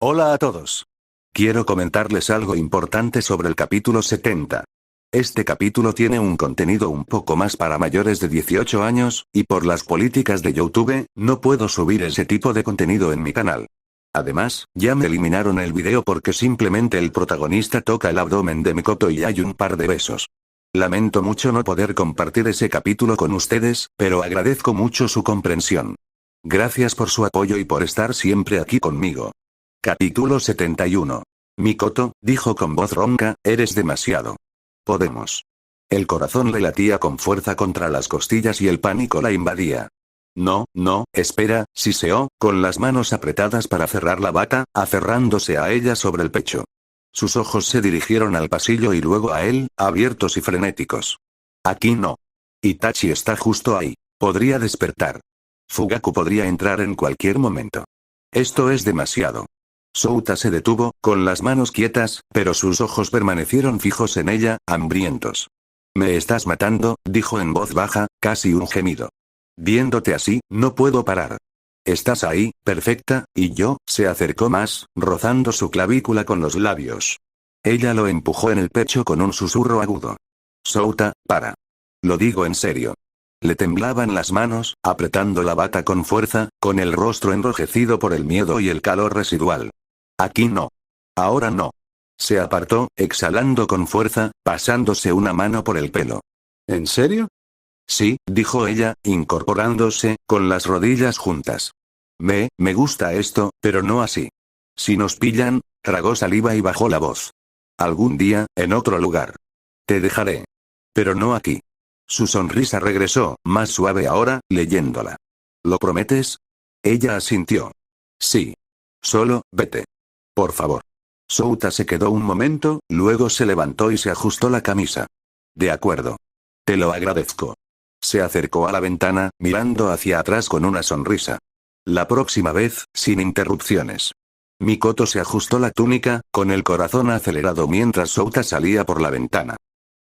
Hola a todos. Quiero comentarles algo importante sobre el capítulo 70. Este capítulo tiene un contenido un poco más para mayores de 18 años, y por las políticas de YouTube, no puedo subir ese tipo de contenido en mi canal. Además, ya me eliminaron el video porque simplemente el protagonista toca el abdomen de Mikoto y hay un par de besos. Lamento mucho no poder compartir ese capítulo con ustedes, pero agradezco mucho su comprensión. Gracias por su apoyo y por estar siempre aquí conmigo. Capítulo 71. Mikoto, dijo con voz ronca, eres demasiado. Podemos. El corazón le latía con fuerza contra las costillas y el pánico la invadía. No, espera, siseó, con las manos apretadas para cerrar la bata, aferrándose a ella sobre el pecho. Sus ojos se dirigieron al pasillo y luego a él, abiertos y frenéticos. Aquí no. Itachi está justo ahí. Podría despertar. Fugaku podría entrar en cualquier momento. Esto es demasiado. Souta se detuvo, con las manos quietas, pero sus ojos permanecieron fijos en ella, hambrientos. Me estás matando, dijo en voz baja, casi un gemido. Viéndote así, no puedo parar. Estás ahí, perfecta, y yo, se acercó más, rozando su clavícula con los labios. Ella lo empujó en el pecho con un susurro agudo. Souta, para. Lo digo en serio. Le temblaban las manos, apretando la bata con fuerza, con el rostro enrojecido por el miedo y el calor residual. Aquí no. Ahora no. Se apartó, exhalando con fuerza, pasándose una mano por el pelo. ¿En serio? Sí, dijo ella, incorporándose, con las rodillas juntas. Me gusta esto, pero no así. Si nos pillan, tragó saliva y bajó la voz. Algún día, en otro lugar. Te dejaré. Pero no aquí. Su sonrisa regresó, más suave ahora, leyéndola. ¿Lo prometes? Ella asintió. Sí. Solo, vete. Por favor. Souta se quedó un momento, luego se levantó y se ajustó la camisa. De acuerdo. Te lo agradezco. Se acercó a la ventana, mirando hacia atrás con una sonrisa. La próxima vez, sin interrupciones. Mikoto se ajustó la túnica, con el corazón acelerado mientras Souta salía por la ventana.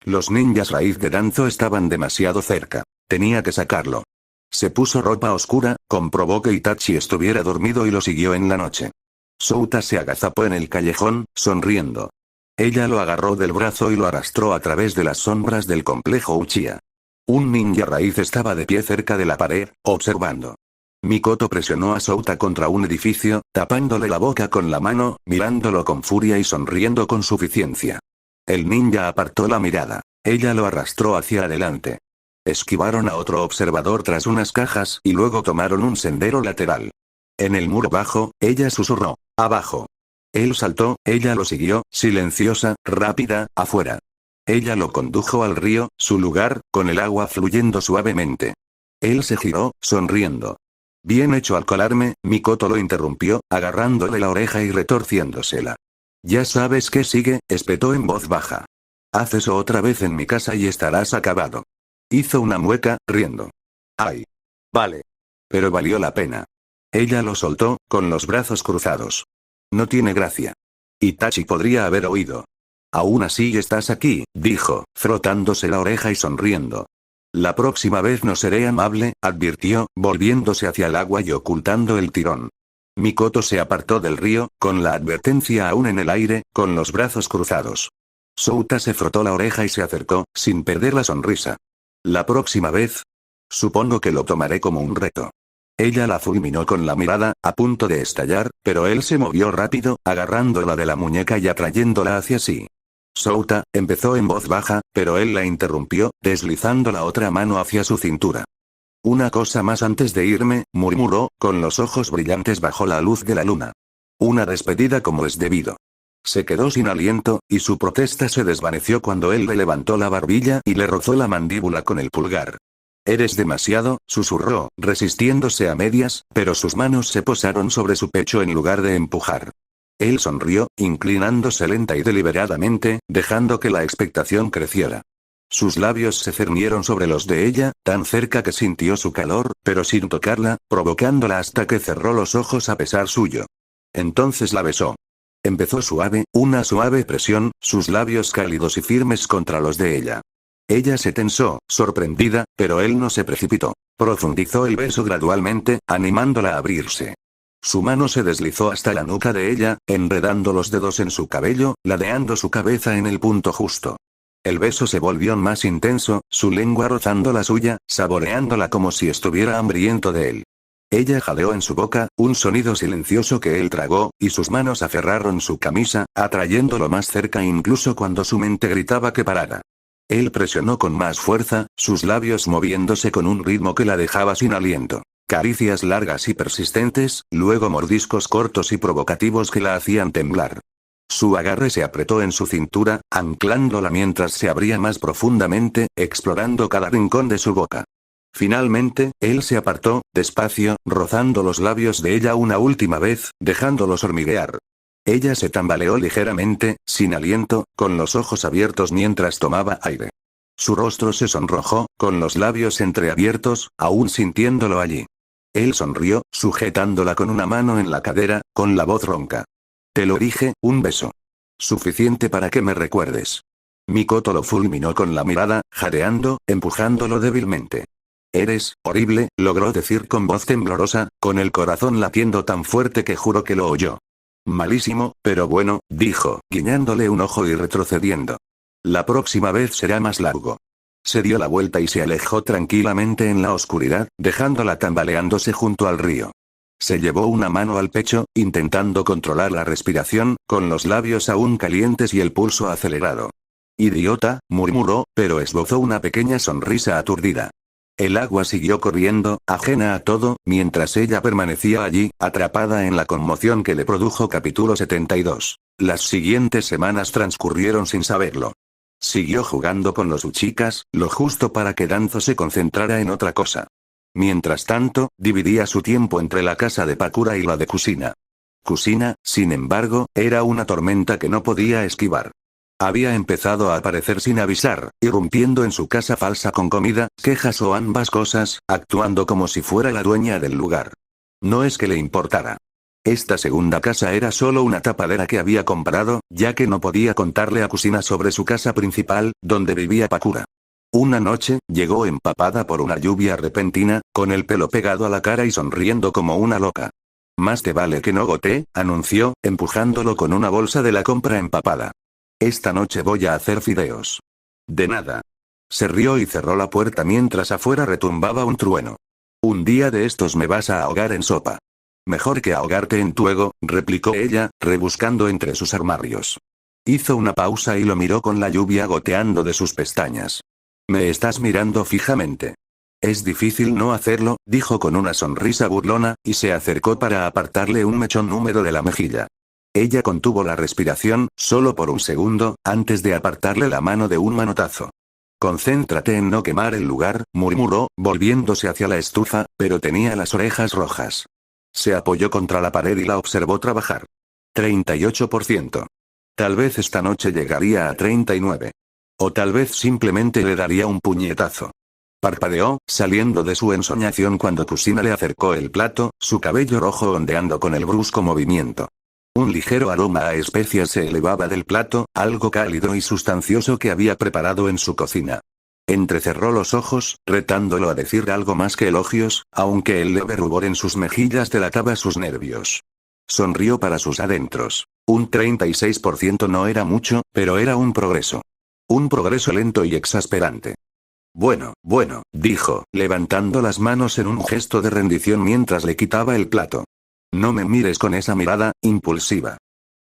Los ninjas raíz de Danzo estaban demasiado cerca. Tenía que sacarlo. Se puso ropa oscura, comprobó que Itachi estuviera dormido y lo siguió en la noche. Souta se agazapó en el callejón, sonriendo. Ella lo agarró del brazo y lo arrastró a través de las sombras del complejo Uchiha. Un ninja raíz estaba de pie cerca de la pared, observando. Mikoto presionó a Souta contra un edificio, tapándole la boca con la mano, mirándolo con furia y sonriendo con suficiencia. El ninja apartó la mirada. Ella lo arrastró hacia adelante. Esquivaron a otro observador tras unas cajas y luego tomaron un sendero lateral. En el muro bajo, ella susurró, abajo. Él saltó, ella lo siguió, silenciosa, rápida, afuera. Ella lo condujo al río, su lugar, con el agua fluyendo suavemente. Él se giró, sonriendo. Bien hecho al colarme, Mikoto lo interrumpió, agarrándole la oreja y retorciéndosela. Ya sabes qué sigue, espetó en voz baja. Haz eso otra vez en mi casa y estarás acabado. Hizo una mueca, riendo. Ay. Vale. Pero valió la pena. Ella lo soltó, con los brazos cruzados. No tiene gracia. Itachi podría haber oído. Aún así estás aquí, dijo, frotándose la oreja y sonriendo. La próxima vez no seré amable, advirtió, volviéndose hacia el agua y ocultando el tirón. Mikoto se apartó del río, con la advertencia aún en el aire, con los brazos cruzados. Souta se frotó la oreja y se acercó, sin perder la sonrisa. La próxima vez. Supongo que lo tomaré como un reto. Ella la fulminó con la mirada, a punto de estallar, pero él se movió rápido, agarrándola de la muñeca y atrayéndola hacia sí. Souta, empezó en voz baja, pero él la interrumpió, deslizando la otra mano hacia su cintura. Una cosa más antes de irme, murmuró, con los ojos brillantes bajo la luz de la luna. Una despedida como es debido. Se quedó sin aliento, y su protesta se desvaneció cuando él le levantó la barbilla y le rozó la mandíbula con el pulgar. Eres demasiado, susurró, resistiéndose a medias, pero sus manos se posaron sobre su pecho en lugar de empujar. Él sonrió, inclinándose lenta y deliberadamente, dejando que la expectación creciera. Sus labios se cernieron sobre los de ella, tan cerca que sintió su calor, pero sin tocarla, provocándola hasta que cerró los ojos a pesar suyo. Entonces la besó. Empezó suave, una suave presión, sus labios cálidos y firmes contra los de ella. Ella se tensó, sorprendida, pero él no se precipitó. Profundizó el beso gradualmente, animándola a abrirse. Su mano se deslizó hasta la nuca de ella, enredando los dedos en su cabello, ladeando su cabeza en el punto justo. El beso se volvió más intenso, su lengua rozando la suya, saboreándola como si estuviera hambriento de él. Ella jadeó en su boca, un sonido silencioso que él tragó, y sus manos aferraron su camisa, atrayéndolo más cerca incluso cuando su mente gritaba que parara. Él presionó con más fuerza, sus labios moviéndose con un ritmo que la dejaba sin aliento. Caricias largas y persistentes, luego mordiscos cortos y provocativos que la hacían temblar. Su agarre se apretó en su cintura, anclándola mientras se abría más profundamente, explorando cada rincón de su boca. Finalmente, él se apartó, despacio, rozando los labios de ella una última vez, dejándolos hormiguear. Ella se tambaleó ligeramente, sin aliento, con los ojos abiertos mientras tomaba aire. Su rostro se sonrojó, con los labios entreabiertos, aún sintiéndolo allí. Él sonrió, sujetándola con una mano en la cadera, con la voz ronca. Te lo dije, un beso. Suficiente para que me recuerdes. Mikoto lo fulminó con la mirada, jadeando, empujándolo débilmente. Eres horrible, logró decir con voz temblorosa, con el corazón latiendo tan fuerte que juró que lo oyó. Malísimo, pero bueno, dijo, guiñándole un ojo y retrocediendo. La próxima vez será más largo. Se dio la vuelta y se alejó tranquilamente en la oscuridad, dejándola tambaleándose junto al río. Se llevó una mano al pecho, intentando controlar la respiración, con los labios aún calientes y el pulso acelerado. Idiota, murmuró, pero esbozó una pequeña sonrisa aturdida. El agua siguió corriendo, ajena a todo, mientras ella permanecía allí, atrapada en la conmoción que le produjo capítulo 72. Las siguientes semanas transcurrieron sin saberlo. Siguió jugando con los uchicas, lo justo para que Danzo se concentrara en otra cosa. Mientras tanto, dividía su tiempo entre la casa de Pakura y la de Kusina. Kusina, sin embargo, era una tormenta que no podía esquivar. Había empezado a aparecer sin avisar, irrumpiendo en su casa falsa con comida, quejas o ambas cosas, actuando como si fuera la dueña del lugar. No es que le importara. Esta segunda casa era solo una tapadera que había comprado, ya que no podía contarle a Kusina sobre su casa principal, donde vivía Pakura. Una noche, llegó empapada por una lluvia repentina, con el pelo pegado a la cara y sonriendo como una loca. Más te vale que no gotee, anunció, empujándolo con una bolsa de la compra empapada. Esta noche voy a hacer fideos. De nada. Se rió y cerró la puerta mientras afuera retumbaba un trueno. Un día de estos me vas a ahogar en sopa. Mejor que ahogarte en tu ego, replicó ella, rebuscando entre sus armarios. Hizo una pausa y lo miró con la lluvia goteando de sus pestañas. Me estás mirando fijamente. Es difícil no hacerlo, dijo con una sonrisa burlona, y se acercó para apartarle un mechón húmedo de la mejilla. Ella contuvo la respiración, solo por un segundo, antes de apartarle la mano de un manotazo. Concéntrate en no quemar el lugar, murmuró, volviéndose hacia la estufa, pero tenía las orejas rojas. Se apoyó contra la pared y la observó trabajar. 38%. Tal vez esta noche llegaría a 39. O tal vez simplemente le daría un puñetazo. Parpadeó, saliendo de su ensoñación cuando Kusina le acercó el plato, su cabello rojo ondeando con el brusco movimiento. Un ligero aroma a especias se elevaba del plato, algo cálido y sustancioso que había preparado en su cocina. Entrecerró los ojos, retándolo a decir algo más que elogios, aunque el leve rubor en sus mejillas delataba sus nervios. Sonrió para sus adentros. Un 36% no era mucho, pero era un progreso. Un progreso lento y exasperante. Bueno, dijo, levantando las manos en un gesto de rendición mientras le quitaba el plato. No me mires con esa mirada, impulsiva.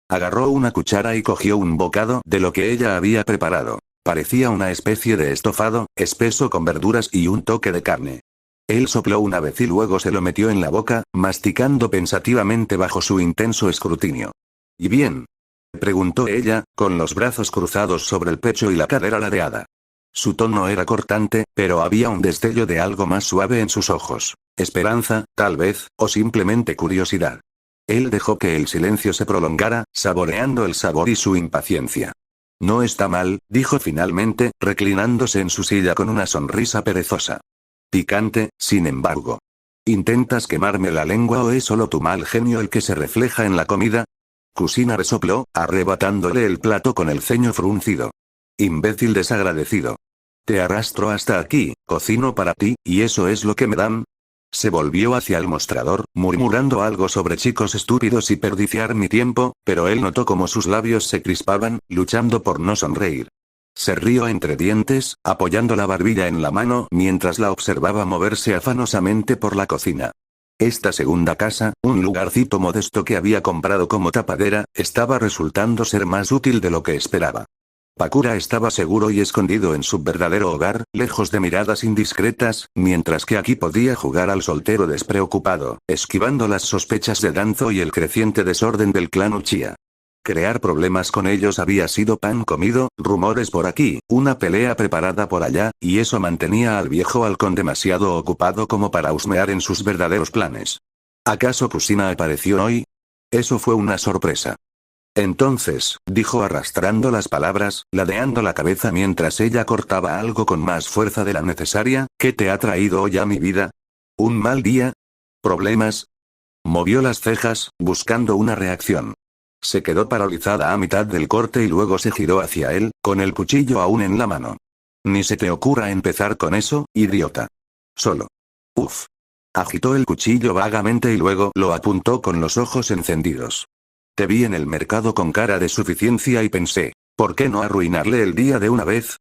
Agarró una cuchara y cogió un bocado de lo que ella había preparado. Parecía una especie de estofado, espeso con verduras y un toque de carne. Él sopló una vez y luego se lo metió en la boca, masticando pensativamente bajo su intenso escrutinio. ¿Y bien? Preguntó ella, con los brazos cruzados sobre el pecho y la cadera ladeada. Su tono era cortante, pero había un destello de algo más suave en sus ojos. Esperanza, tal vez, o simplemente curiosidad. Él dejó que el silencio se prolongara, saboreando el sabor y su impaciencia. No está mal, dijo finalmente, reclinándose en su silla con una sonrisa perezosa. Picante, sin embargo. ¿Intentas quemarme la lengua o es solo tu mal genio el que se refleja en la comida? Kusina resopló, arrebatándole el plato con el ceño fruncido. Imbécil desagradecido. Te arrastro hasta aquí, cocino para ti, ¿y eso es lo que me dan? Se volvió hacia el mostrador, murmurando algo sobre chicos estúpidos y perdiciar mi tiempo, pero él notó cómo sus labios se crispaban, luchando por no sonreír. Se rió entre dientes, apoyando la barbilla en la mano mientras la observaba moverse afanosamente por la cocina. Esta segunda casa, un lugarcito modesto que había comprado como tapadera, estaba resultando ser más útil de lo que esperaba. Pakura estaba seguro y escondido en su verdadero hogar, lejos de miradas indiscretas, mientras que aquí podía jugar al soltero despreocupado, esquivando las sospechas de Danzo y el creciente desorden del clan Uchiha. Crear problemas con ellos había sido pan comido, rumores por aquí, una pelea preparada por allá, y eso mantenía al viejo halcón demasiado ocupado como para husmear en sus verdaderos planes. ¿Acaso Kusina apareció hoy? Eso fue una sorpresa. Entonces, dijo arrastrando las palabras, ladeando la cabeza mientras ella cortaba algo con más fuerza de la necesaria, ¿qué te ha traído hoy a mi vida? ¿Un mal día? ¿Problemas? Movió las cejas, buscando una reacción. Se quedó paralizada a mitad del corte y luego se giró hacia él, con el cuchillo aún en la mano. Ni se te ocurra empezar con eso, idiota. Solo. Uf. Agitó el cuchillo vagamente y luego lo apuntó con los ojos encendidos. Te vi en el mercado con cara de suficiencia y pensé, ¿por qué no arruinarle el día de una vez?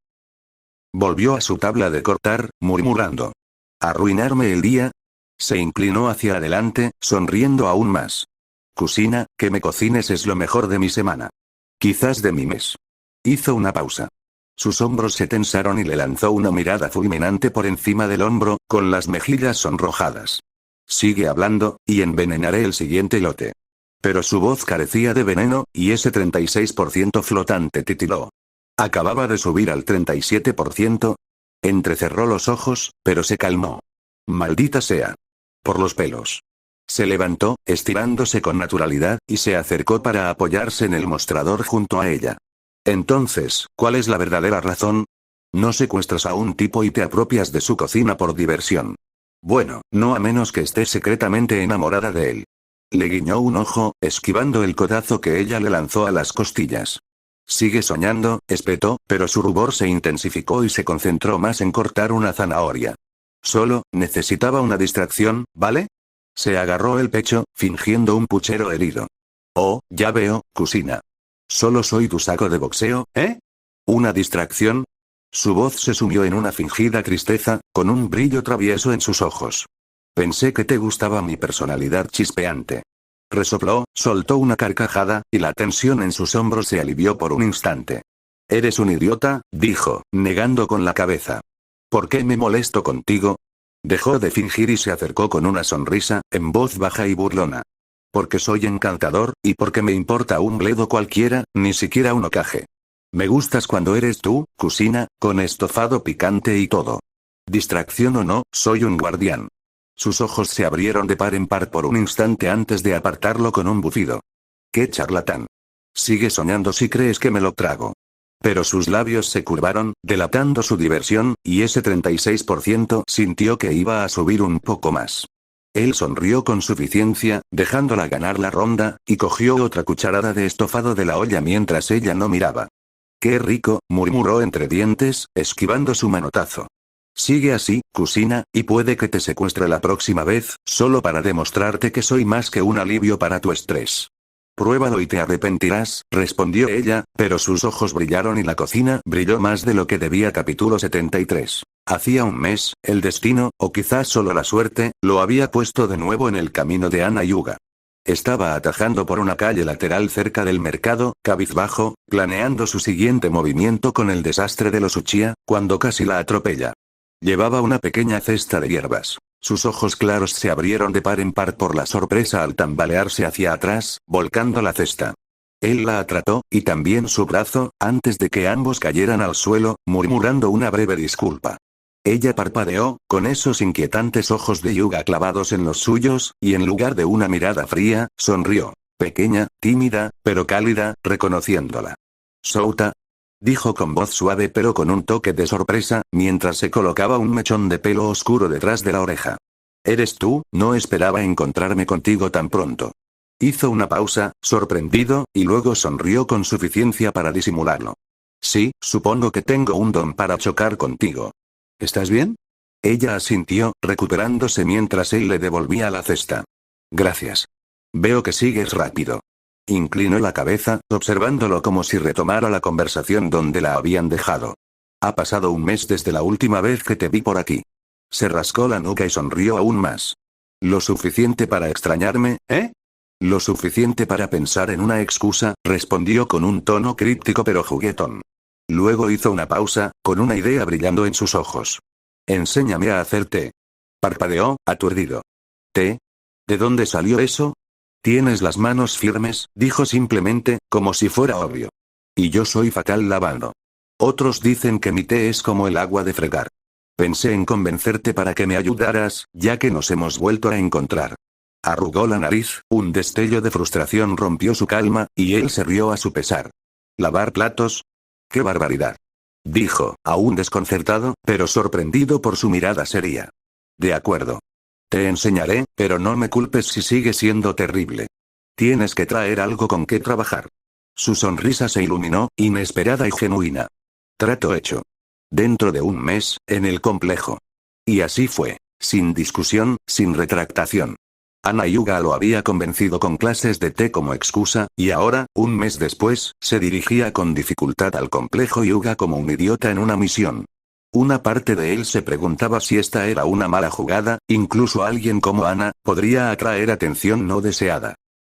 Volvió a su tabla de cortar, murmurando. ¿Arruinarme el día? Se inclinó hacia adelante, sonriendo aún más. Kusina, que me cocines es lo mejor de mi semana. Quizás de mi mes. Hizo una pausa. Sus hombros se tensaron y le lanzó una mirada fulminante por encima del hombro, con las mejillas sonrojadas. Sigue hablando, y envenenaré el siguiente lote. Pero su voz carecía de veneno, y ese 36% flotante titiló. Acababa de subir al 37%. Entrecerró los ojos, pero se calmó. Maldita sea. Por los pelos. Se levantó, estirándose con naturalidad, y se acercó para apoyarse en el mostrador junto a ella. Entonces, ¿cuál es la verdadera razón? No secuestras a un tipo y te apropias de su cocina por diversión. Bueno, no a menos que estés secretamente enamorada de él. Le guiñó un ojo, esquivando el codazo que ella le lanzó a las costillas. Sigue soñando, espetó, pero su rubor se intensificó y se concentró más en cortar una zanahoria. Solo, necesitaba una distracción, ¿vale? Se agarró el pecho, fingiendo un puchero herido. Oh, ya veo, Kusina. Solo soy tu saco de boxeo, ¿eh? ¿Una distracción? Su voz se sumió en una fingida tristeza, con un brillo travieso en sus ojos. Pensé que te gustaba mi personalidad chispeante. Resopló, soltó una carcajada, y la tensión en sus hombros se alivió por un instante. Eres un idiota, dijo, negando con la cabeza. ¿Por qué me molesto contigo? Dejó de fingir y se acercó con una sonrisa, en voz baja y burlona. Porque soy encantador, y porque me importa un bledo cualquiera, ni siquiera un ocaje. Me gustas cuando eres tú, Kusina, con estofado picante y todo. Distracción o no, soy un guardián. Sus ojos se abrieron de par en par por un instante antes de apartarlo con un bufido. ¡Qué charlatán! Sigue soñando si crees que me lo trago. Pero sus labios se curvaron, delatando su diversión, y ese 36% sintió que iba a subir un poco más. Él sonrió con suficiencia, dejándola ganar la ronda, y cogió otra cucharada de estofado de la olla mientras ella no miraba. ¡Qué rico!, murmuró entre dientes, esquivando su manotazo. Sigue así, Kusina, y puede que te secuestre la próxima vez, solo para demostrarte que soy más que un alivio para tu estrés. Pruébalo y te arrepentirás, respondió ella, pero sus ojos brillaron y la cocina brilló más de lo que debía. Capítulo 73. Hacía un mes, el destino, o quizás solo la suerte, lo había puesto de nuevo en el camino de Ana Yuga. Estaba atajando por una calle lateral cerca del mercado, cabizbajo, planeando su siguiente movimiento con el desastre de los Uchiha, cuando casi la atropella. Llevaba una pequeña cesta de hierbas. Sus ojos claros se abrieron de par en par por la sorpresa al tambalearse hacia atrás, volcando la cesta. Él la trató, y también su brazo, antes de que ambos cayeran al suelo, murmurando una breve disculpa. Ella parpadeó, con esos inquietantes ojos de Yuga clavados en los suyos, y en lugar de una mirada fría, sonrió. Pequeña, tímida, pero cálida, reconociéndola. «Souta», dijo con voz suave pero con un toque de sorpresa, mientras se colocaba un mechón de pelo oscuro detrás de la oreja. «¿Eres tú? No esperaba encontrarme contigo tan pronto». Hizo una pausa, sorprendido, y luego sonrió con suficiencia para disimularlo. «Sí, supongo que tengo un don para chocar contigo. ¿Estás bien?» Ella asintió, recuperándose mientras él le devolvía la cesta. Gracias. Veo que sigues rápido. Inclinó la cabeza, observándolo como si retomara la conversación donde la habían dejado. Ha pasado un mes desde la última vez que te vi por aquí. Se rascó la nuca y sonrió aún más. ¿Lo suficiente para extrañarme, eh? Lo suficiente para pensar en una excusa, respondió con un tono críptico pero juguetón. Luego hizo una pausa, con una idea brillando en sus ojos. Enséñame a hacer té. Parpadeó, aturdido. ¿Té? ¿De dónde salió eso? Tienes las manos firmes, dijo simplemente, como si fuera obvio. Y yo soy fatal lavando. Otros dicen que mi té es como el agua de fregar. Pensé en convencerte para que me ayudaras, ya que nos hemos vuelto a encontrar. Arrugó la nariz, un destello de frustración rompió su calma, y él se rió a su pesar. ¿Lavar platos? ¡Qué barbaridad! Dijo, aún desconcertado, pero sorprendido por su mirada seria. De acuerdo. Te enseñaré, pero no me culpes si sigue siendo terrible. Tienes que traer algo con que trabajar. Su sonrisa se iluminó, inesperada y genuina. Trato hecho. Dentro de un mes, en el complejo. Y así fue, sin discusión, sin retractación. Ana Hyuga lo había convencido con clases de té como excusa, y ahora, un mes después, se dirigía con dificultad al complejo Hyuga como un idiota en una misión. Una parte de él se preguntaba si esta era una mala jugada, incluso alguien como Ana, podría atraer atención no deseada.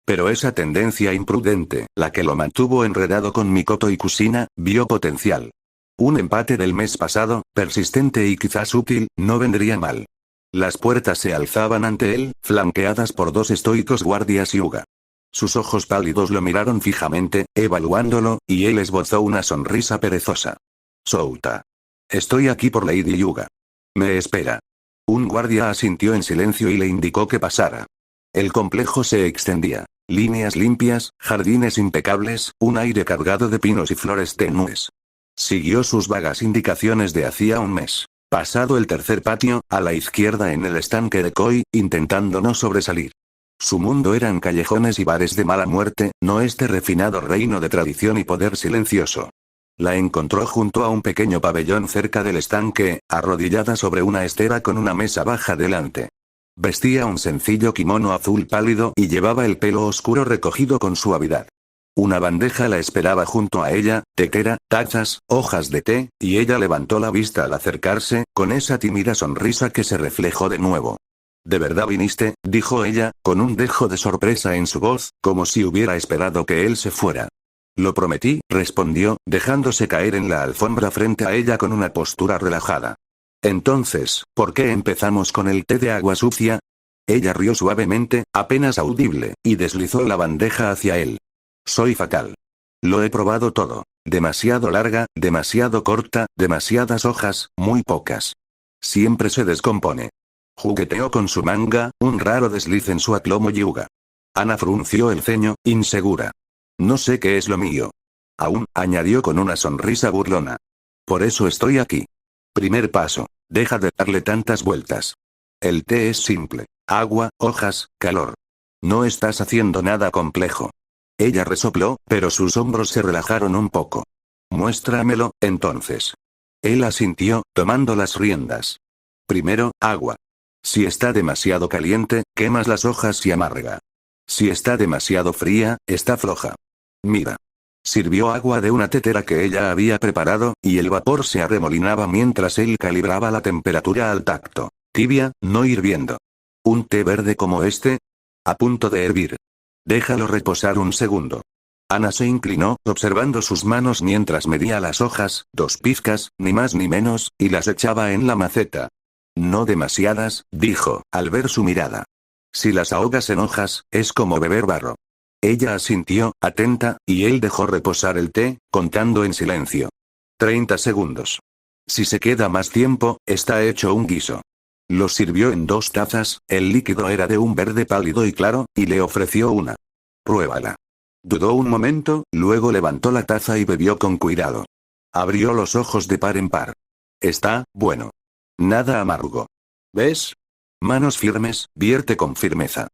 Pero esa tendencia imprudente, la que lo mantuvo enredado con Mikoto y Kusina, vio potencial. Un empate del mes pasado, persistente y quizás útil, no vendría mal. Las puertas se alzaban ante él, flanqueadas por dos estoicos guardias Hyuga. Sus ojos pálidos lo miraron fijamente, evaluándolo, y él esbozó una sonrisa perezosa. Souta. Estoy aquí por Lady Hyuga. Me espera. Un guardia asintió en silencio y le indicó que pasara. El complejo se extendía. Líneas limpias, jardines impecables, un aire cargado de pinos y flores tenues. Siguió sus vagas indicaciones de hacía un mes. Pasado el tercer patio, a la izquierda en el estanque de Koi, intentando no sobresalir. Su mundo eran callejones y bares de mala muerte, no este refinado reino de tradición y poder silencioso. La encontró junto a un pequeño pabellón cerca del estanque, arrodillada sobre una estera con una mesa baja delante. Vestía un sencillo kimono azul pálido y llevaba el pelo oscuro recogido con suavidad. Una bandeja la esperaba junto a ella, tetera, tazas, hojas de té, y ella levantó la vista al acercarse, con esa tímida sonrisa que se reflejó de nuevo. ¿De verdad viniste?, dijo ella, con un dejo de sorpresa en su voz, como si hubiera esperado que él se fuera. Lo prometí, respondió, dejándose caer en la alfombra frente a ella con una postura relajada. Entonces, ¿por qué empezamos con el té de agua sucia? Ella rió suavemente, apenas audible, y deslizó la bandeja hacia él. Soy fatal. Lo he probado todo. Demasiado larga, demasiado corta, demasiadas hojas, muy pocas. Siempre se descompone. Jugueteó con su manga, un raro desliz en su aplomo Hyuga. Ana frunció el ceño, insegura. No sé qué es lo mío. Aún, añadió con una sonrisa burlona. Por eso estoy aquí. Primer paso. Deja de darle tantas vueltas. El té es simple. Agua, hojas, calor. No estás haciendo nada complejo. Ella resopló, pero sus hombros se relajaron un poco. Muéstramelo, entonces. Él asintió, tomando las riendas. Primero, agua. Si está demasiado caliente, quemas las hojas y amarga. Si está demasiado fría, está floja. Mira. Sirvió agua de una tetera que ella había preparado, y el vapor se arremolinaba mientras él calibraba la temperatura al tacto. Tibia, no hirviendo. ¿Un té verde como este? A punto de hervir. Déjalo reposar un segundo. Ana se inclinó, observando sus manos mientras medía las hojas, 2 pizcas, ni más ni menos, y las echaba en la maceta. No demasiadas, dijo, al ver su mirada. Si las ahogas en hojas, es como beber barro. Ella asintió, atenta, y él dejó reposar el té, contando en silencio. 30 segundos. Si se queda más tiempo, está hecho un guiso. Lo sirvió en 2 tazas, el líquido era de un verde pálido y claro, y le ofreció una. Pruébala. Dudó un momento, luego levantó la taza y bebió con cuidado. Abrió los ojos de par en par. Está, bueno. Nada amargo. ¿Ves? Manos firmes, vierte con firmeza.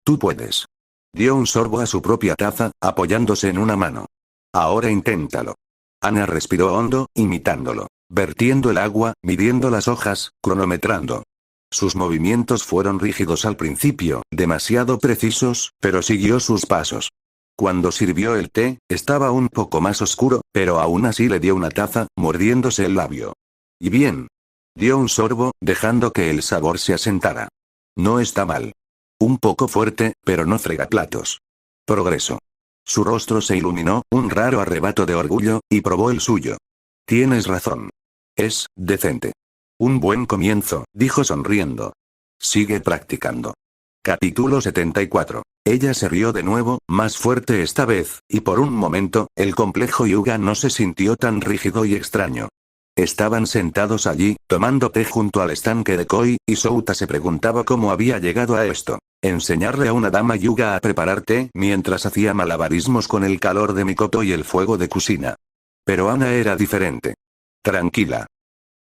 Tú puedes. Dio un sorbo a su propia taza, apoyándose en una mano. Ahora inténtalo. Ana respiró hondo, imitándolo. vertiendo el agua, midiendo las hojas, cronometrando. Sus movimientos fueron rígidos al principio, demasiado precisos, pero siguió sus pasos. Cuando sirvió el té, estaba un poco más oscuro, pero aún así le dio una taza, mordiéndose el labio. Y bien. Dio un sorbo, dejando que el sabor se asentara. No está mal. Un poco fuerte, pero no fregaplatos. Progreso. Su rostro se iluminó, un raro arrebato de orgullo, y probó el suyo. Tienes razón. Es decente. Un buen comienzo, dijo sonriendo. Sigue practicando. Capítulo 74. Ella se rió de nuevo, más fuerte esta vez, y por un momento, el complejo Hyuga no se sintió tan rígido y extraño. Estaban sentados allí, tomando té junto al estanque de koi, y Souta se preguntaba cómo había llegado a esto. Enseñarle a una dama Hyuga a preparar té mientras hacía malabarismos con el calor de Mikoto y el fuego de Kusina. Pero Ana era diferente. Tranquila.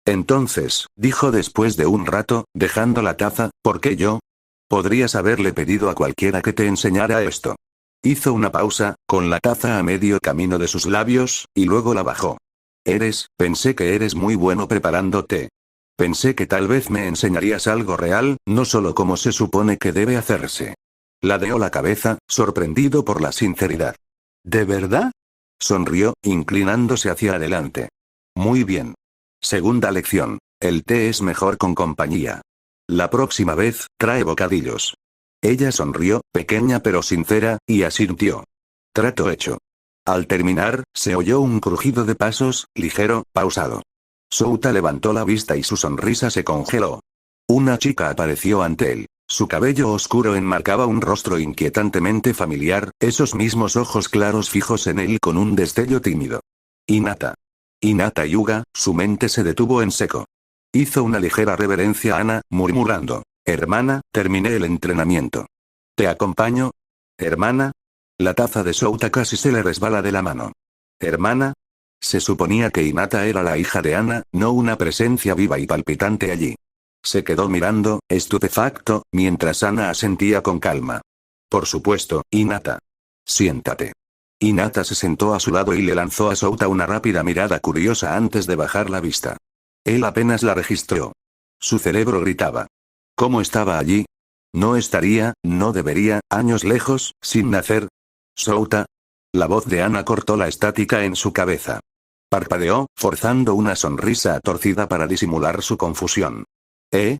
Entonces, dijo después de un rato, dejando la taza, ¿por qué yo? Podrías haberle pedido a cualquiera que te enseñara esto. Hizo una pausa, con la taza a medio camino de sus labios, y luego la bajó. Pensé que eres muy bueno preparando té. Pensé que tal vez me enseñarías algo real, no solo como se supone que debe hacerse. Ladeó la cabeza, sorprendido por la sinceridad. ¿De verdad? Sonrió, inclinándose hacia adelante. Muy bien. Segunda lección. El té es mejor con compañía. La próxima vez, trae bocadillos. Ella sonrió, pequeña pero sincera, y asintió. Trato hecho. Al terminar, se oyó un crujido de pasos, ligero, pausado. Souta levantó la vista y su sonrisa se congeló. Una chica apareció ante él. Su cabello oscuro enmarcaba un rostro inquietantemente familiar, esos mismos ojos claros fijos en él con un destello tímido. Hinata. Hinata Hyuga, su mente se detuvo en seco. Hizo una ligera reverencia a Ana, murmurando. Hermana, terminé el entrenamiento. ¿Te acompaño? Hermana. La taza de Souta casi se le resbala de la mano. Hermana. Se suponía que Hinata era la hija de Ana, no una presencia viva y palpitante allí. Se quedó mirando, estupefacto, mientras Ana asentía con calma. Por supuesto, Hinata. Siéntate. Hinata se sentó a su lado y le lanzó a Souta una rápida mirada curiosa antes de bajar la vista. Él apenas la registró. Su cerebro gritaba. ¿Cómo estaba allí? ¿No estaría, no debería, años lejos, sin nacer? Souta. La voz de Ana cortó la estática en su cabeza. Parpadeó, forzando una sonrisa torcida para disimular su confusión.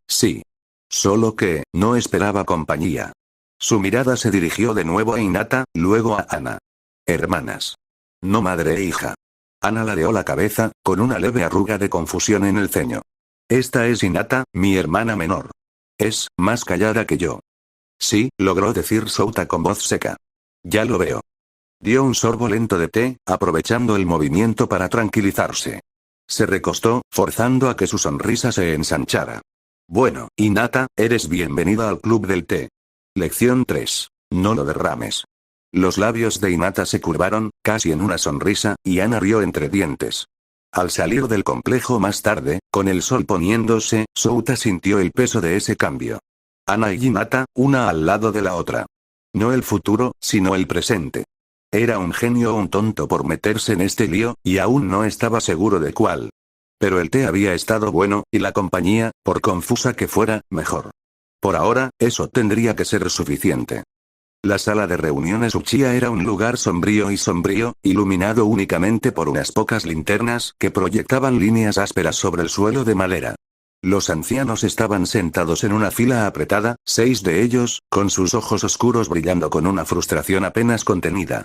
Sí. Solo que, no esperaba compañía. Su mirada se dirigió de nuevo a Hinata, luego a Ana. Hermanas. No madre e hija. Ana ladeó la cabeza, con una leve arruga de confusión en el ceño. Esta es Hinata, mi hermana menor. Es, más callada que yo. Sí, logró decir Souta con voz seca. Ya lo veo. Dio un sorbo lento de té, aprovechando el movimiento para tranquilizarse. Se recostó, forzando a que su sonrisa se ensanchara. Bueno, Hinata, eres bienvenida al club del té. Lección 3. No lo derrames. Los labios de Hinata se curvaron, casi en una sonrisa, y Ana rió entre dientes. Al salir del complejo más tarde, con el sol poniéndose, Souta sintió el peso de ese cambio. Ana y Hinata, una al lado de la otra. No el futuro, sino el presente. Era un genio o un tonto por meterse en este lío, y aún no estaba seguro de cuál. Pero el té había estado bueno, y la compañía, por confusa que fuera, mejor. Por ahora, eso tendría que ser suficiente. La sala de reuniones Uchiha era un lugar sombrío, iluminado únicamente por unas pocas linternas que proyectaban líneas ásperas sobre el suelo de madera. Los ancianos estaban sentados en una fila apretada, 6 de ellos, con sus ojos oscuros brillando con una frustración apenas contenida.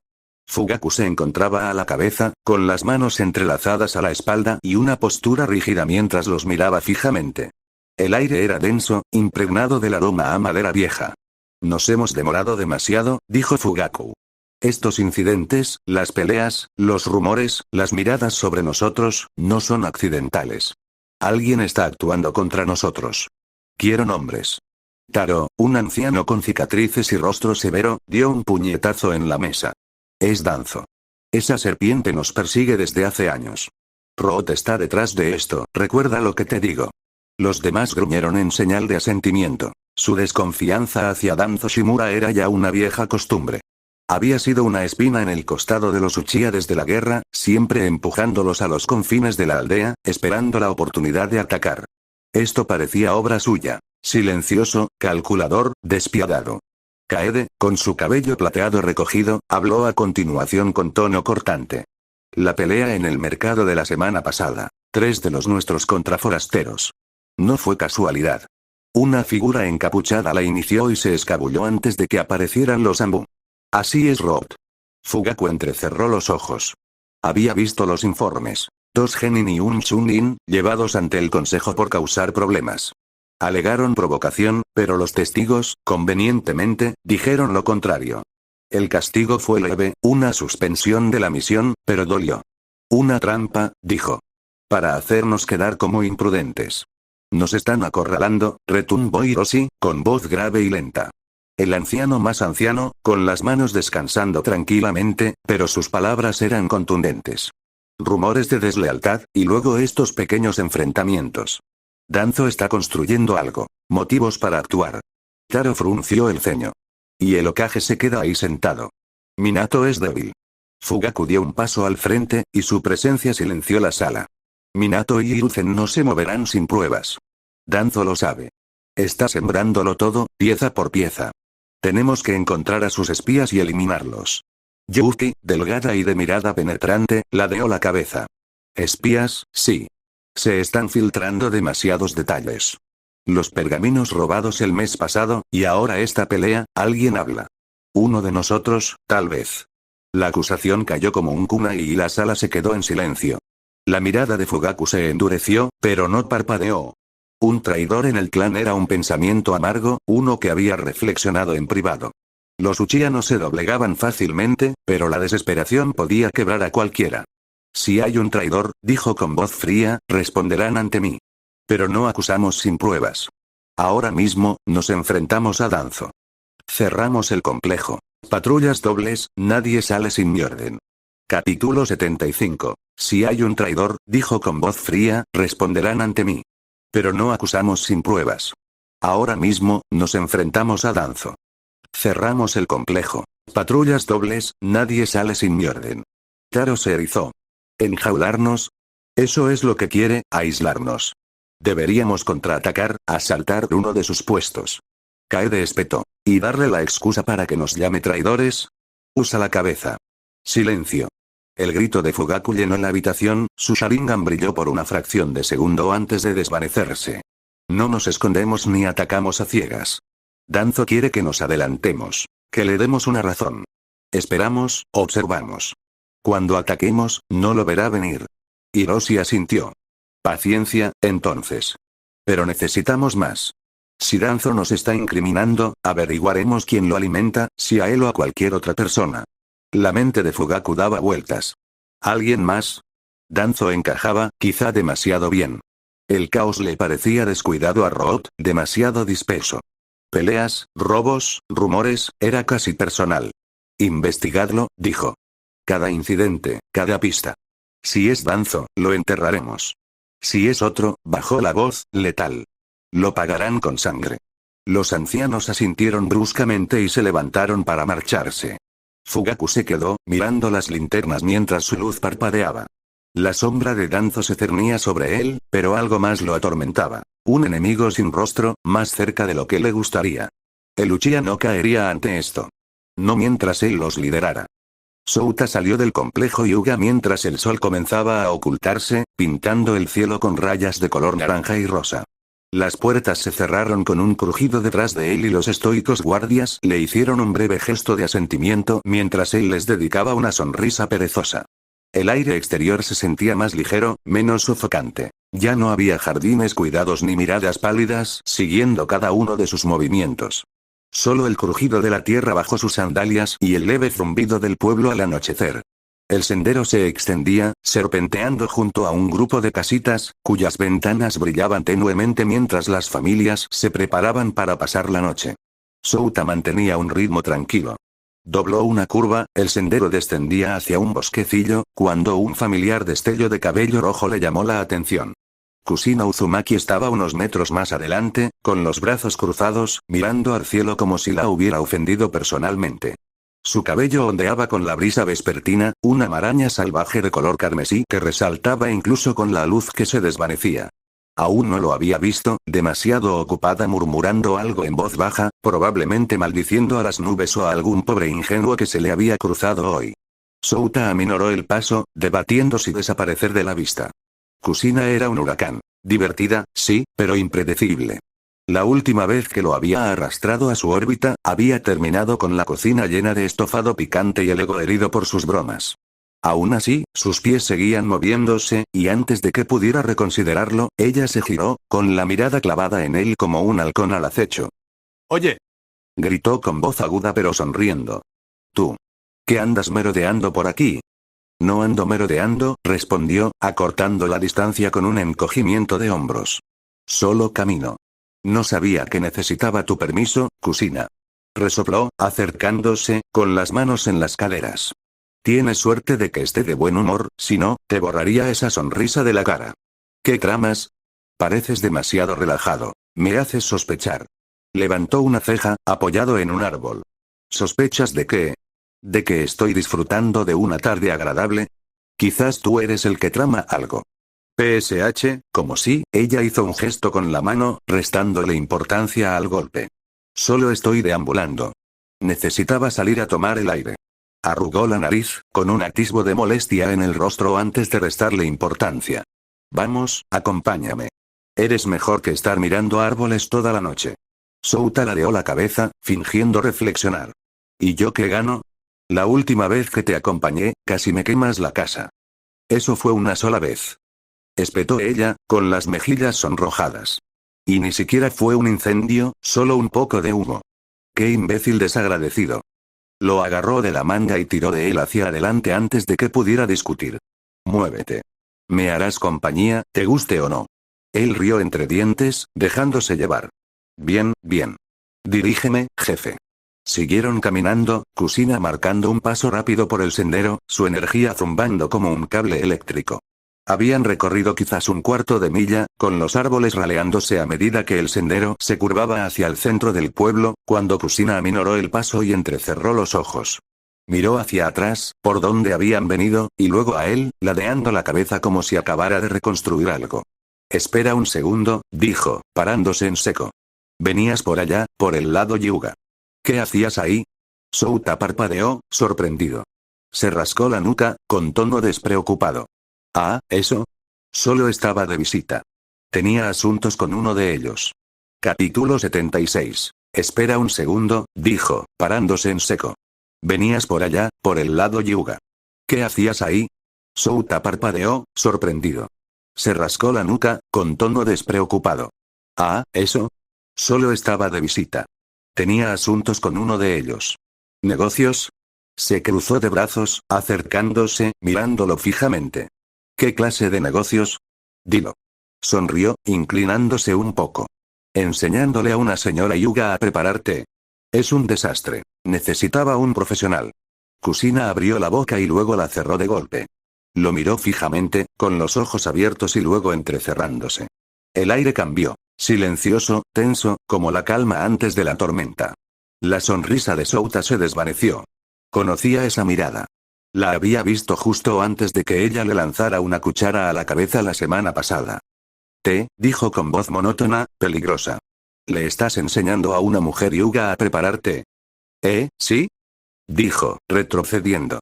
Fugaku se encontraba a la cabeza, con las manos entrelazadas a la espalda y una postura rígida mientras los miraba fijamente. El aire era denso, impregnado del aroma a madera vieja. Nos hemos demorado demasiado, dijo Fugaku. Estos incidentes, las peleas, los rumores, las miradas sobre nosotros, no son accidentales. Alguien está actuando contra nosotros. Quiero nombres. Taro, un anciano con cicatrices y rostro severo, dio un puñetazo en la mesa. Es Danzo. Esa serpiente nos persigue desde hace años. Root está detrás de esto, recuerda lo que te digo. Los demás gruñeron en señal de asentimiento. Su desconfianza hacia Danzo Shimura era ya una vieja costumbre. Había sido una espina en el costado de los Uchiha desde la guerra, siempre empujándolos a los confines de la aldea, esperando la oportunidad de atacar. Esto parecía obra suya. Silencioso, calculador, despiadado. Kaede, con su cabello plateado recogido, habló a continuación con tono cortante. La pelea en el mercado de la semana pasada. 3 de los nuestros contra forasteros. No fue casualidad. Una figura encapuchada la inició y se escabulló antes de que aparecieran los Anbu. Así es, Roth. Fugaku entrecerró los ojos. Había visto los informes. 2 genin y un chunin, llevados ante el consejo por causar problemas. Alegaron provocación, pero los testigos, convenientemente, dijeron lo contrario. El castigo fue leve, una suspensión de la misión, pero dolió. Una trampa, dijo. Para hacernos quedar como imprudentes. Nos están acorralando, retumbó Hiroshi, con voz grave y lenta. El anciano más anciano, con las manos descansando tranquilamente, pero sus palabras eran contundentes. Rumores de deslealtad, y luego estos pequeños enfrentamientos. Danzo está construyendo algo. Motivos para actuar. Taro frunció el ceño. Y el Hokage se queda ahí sentado. Minato es débil. Fugaku dio un paso al frente, y su presencia silenció la sala. Minato y Hiruzen no se moverán sin pruebas. Danzo lo sabe. Está sembrándolo todo, pieza por pieza. Tenemos que encontrar a sus espías y eliminarlos. Yuki, delgada y de mirada penetrante, ladeó la cabeza. Espías, sí. Se están filtrando demasiados detalles. Los pergaminos robados el mes pasado, y ahora esta pelea, alguien habla. Uno de nosotros, tal vez. La acusación cayó como un kunai y la sala se quedó en silencio. La mirada de Fugaku se endureció, pero no parpadeó. Un traidor en el clan era un pensamiento amargo, uno que había reflexionado en privado. Los Uchiha no se doblegaban fácilmente, pero la desesperación podía quebrar a cualquiera. Si hay un traidor, dijo con voz fría, responderán ante mí. Pero no acusamos sin pruebas. Ahora mismo, nos enfrentamos a Danzo. Cerramos el complejo. Patrullas dobles, nadie sale sin mi orden. Capítulo 75. Si hay un traidor, dijo con voz fría, responderán ante mí. Pero no acusamos sin pruebas. Ahora mismo, nos enfrentamos a Danzo. Cerramos el complejo. Patrullas dobles, nadie sale sin mi orden. Taro se erizó. ¿Enjaularnos? Eso es lo que quiere, aislarnos. Deberíamos contraatacar, asaltar uno de sus puestos. Kaede espetó. ¿Y darle la excusa para que nos llame traidores? Usa la cabeza. Silencio. El grito de Fugaku llenó la habitación, su Sharingan brilló por una fracción de segundo antes de desvanecerse. No nos escondemos ni atacamos a ciegas. Danzo quiere que nos adelantemos. Que le demos una razón. Esperamos, observamos. Cuando ataquemos, no lo verá venir. Hiroshi asintió. Paciencia, entonces. Pero necesitamos más. Si Danzo nos está incriminando, averiguaremos quién lo alimenta, si a él o a cualquier otra persona. La mente de Fugaku daba vueltas. ¿Alguien más? Danzo encajaba, quizá demasiado bien. El caos le parecía descuidado a Roth, demasiado disperso. Peleas, robos, rumores, era casi personal. Investigadlo, dijo. Cada incidente, cada pista. Si es Danzo, lo enterraremos. Si es otro, bajó la voz, letal. Lo pagarán con sangre. Los ancianos asintieron bruscamente y se levantaron para marcharse. Fugaku se quedó, mirando las linternas mientras su luz parpadeaba. La sombra de Danzo se cernía sobre él, pero algo más lo atormentaba. Un enemigo sin rostro, más cerca de lo que le gustaría. El Uchiha no caería ante esto. No mientras él los liderara. Souta salió del complejo Hyuga mientras el sol comenzaba a ocultarse, pintando el cielo con rayas de color naranja y rosa. Las puertas se cerraron con un crujido detrás de él y los estoicos guardias le hicieron un breve gesto de asentimiento mientras él les dedicaba una sonrisa perezosa. El aire exterior se sentía más ligero, menos sofocante. Ya no había jardines cuidados ni miradas pálidas siguiendo cada uno de sus movimientos. Solo el crujido de la tierra bajo sus sandalias y el leve zumbido del pueblo al anochecer. El sendero se extendía, serpenteando junto a un grupo de casitas, cuyas ventanas brillaban tenuemente mientras las familias se preparaban para pasar la noche. Souta mantenía un ritmo tranquilo. Dobló una curva, el sendero descendía hacia un bosquecillo, cuando un familiar destello de cabello rojo le llamó la atención. Kusina Uzumaki estaba unos metros más adelante, con los brazos cruzados, mirando al cielo como si la hubiera ofendido personalmente. Su cabello ondeaba con la brisa vespertina, una maraña salvaje de color carmesí que resaltaba incluso con la luz que se desvanecía. Aún no lo había visto, demasiado ocupada murmurando algo en voz baja, probablemente maldiciendo a las nubes o a algún pobre ingenuo que se le había cruzado hoy. Souta aminoró el paso, debatiendo si desaparecer de la vista. Kusina era un huracán. Divertida, sí, pero impredecible. La última vez que lo había arrastrado a su órbita, había terminado con la cocina llena de estofado picante y el ego herido por sus bromas. Aún así, sus pies seguían moviéndose, y antes de que pudiera reconsiderarlo, ella se giró, con la mirada clavada en él como un halcón al acecho. Oye. Gritó con voz aguda pero sonriendo. ¿Tú? ¿Qué andas merodeando por aquí? No ando merodeando, respondió, acortando la distancia con un encogimiento de hombros. Solo camino. No sabía que necesitaba tu permiso, Kusina. Resopló, acercándose, con las manos en las caderas. Tienes suerte de que esté de buen humor, si no, te borraría esa sonrisa de la cara. ¿Qué tramas? Pareces demasiado relajado. Me haces sospechar. Levantó una ceja, apoyado en un árbol. ¿Sospechas de qué? ¿De que estoy disfrutando de una tarde agradable? Quizás tú eres el que trama algo. PSH, como si, ella hizo un gesto con la mano, restándole importancia al golpe. Solo estoy deambulando. Necesitaba salir a tomar el aire. Arrugó la nariz, con un atisbo de molestia en el rostro antes de restarle importancia. Vamos, acompáñame. Eres mejor que estar mirando árboles toda la noche. Souta ladeó la cabeza, fingiendo reflexionar. ¿Y yo qué gano? La última vez que te acompañé, casi me quemas la casa. Eso fue una sola vez. Espetó ella, con las mejillas sonrojadas. Y ni siquiera fue un incendio, solo un poco de humo. Qué imbécil desagradecido. Lo agarró de la manga y tiró de él hacia adelante antes de que pudiera discutir. Muévete. Me harás compañía, te guste o no. Él rió entre dientes, dejándose llevar. Bien, bien. Dirígeme, jefe. Siguieron caminando, Kusina marcando un paso rápido por el sendero, su energía zumbando como un cable eléctrico. Habían recorrido quizás un cuarto de milla, con los árboles raleándose a medida que el sendero se curvaba hacia el centro del pueblo, cuando Kusina aminoró el paso y entrecerró los ojos. Miró hacia atrás, por donde habían venido, y luego a él, ladeando la cabeza como si acabara de reconstruir algo. Espera un segundo, dijo, parándose en seco. Venías por allá, por el lado Yuga. ¿Qué hacías ahí? Souta parpadeó, sorprendido. Se rascó la nuca, con tono despreocupado. Ah, ¿eso? Solo estaba de visita. Tenía asuntos con uno de ellos. Capítulo 76. Espera un segundo, dijo, parándose en seco. Venías por allá, por el lado Yuga. ¿Qué hacías ahí? Souta parpadeó, sorprendido. Se rascó la nuca, con tono despreocupado. Ah, ¿eso? Solo estaba de visita. Tenía asuntos con uno de ellos. ¿Negocios? Se cruzó de brazos, acercándose, mirándolo fijamente. ¿Qué clase de negocios? Dilo. Sonrió, inclinándose un poco. Enseñándole a una señora Yuga a preparar té. Es un desastre. Necesitaba un profesional. Kusina abrió la boca y luego la cerró de golpe. Lo miró fijamente, con los ojos abiertos y luego entrecerrándose. El aire cambió. Silencioso, tenso, como la calma antes de la tormenta. La sonrisa de Souta se desvaneció. Conocía esa mirada. La había visto justo antes de que ella le lanzara una cuchara a la cabeza la semana pasada. Dijo con voz monótona, peligrosa. ¿Le estás enseñando a una mujer Yuga a preparar té? ¿Sí? Dijo, retrocediendo.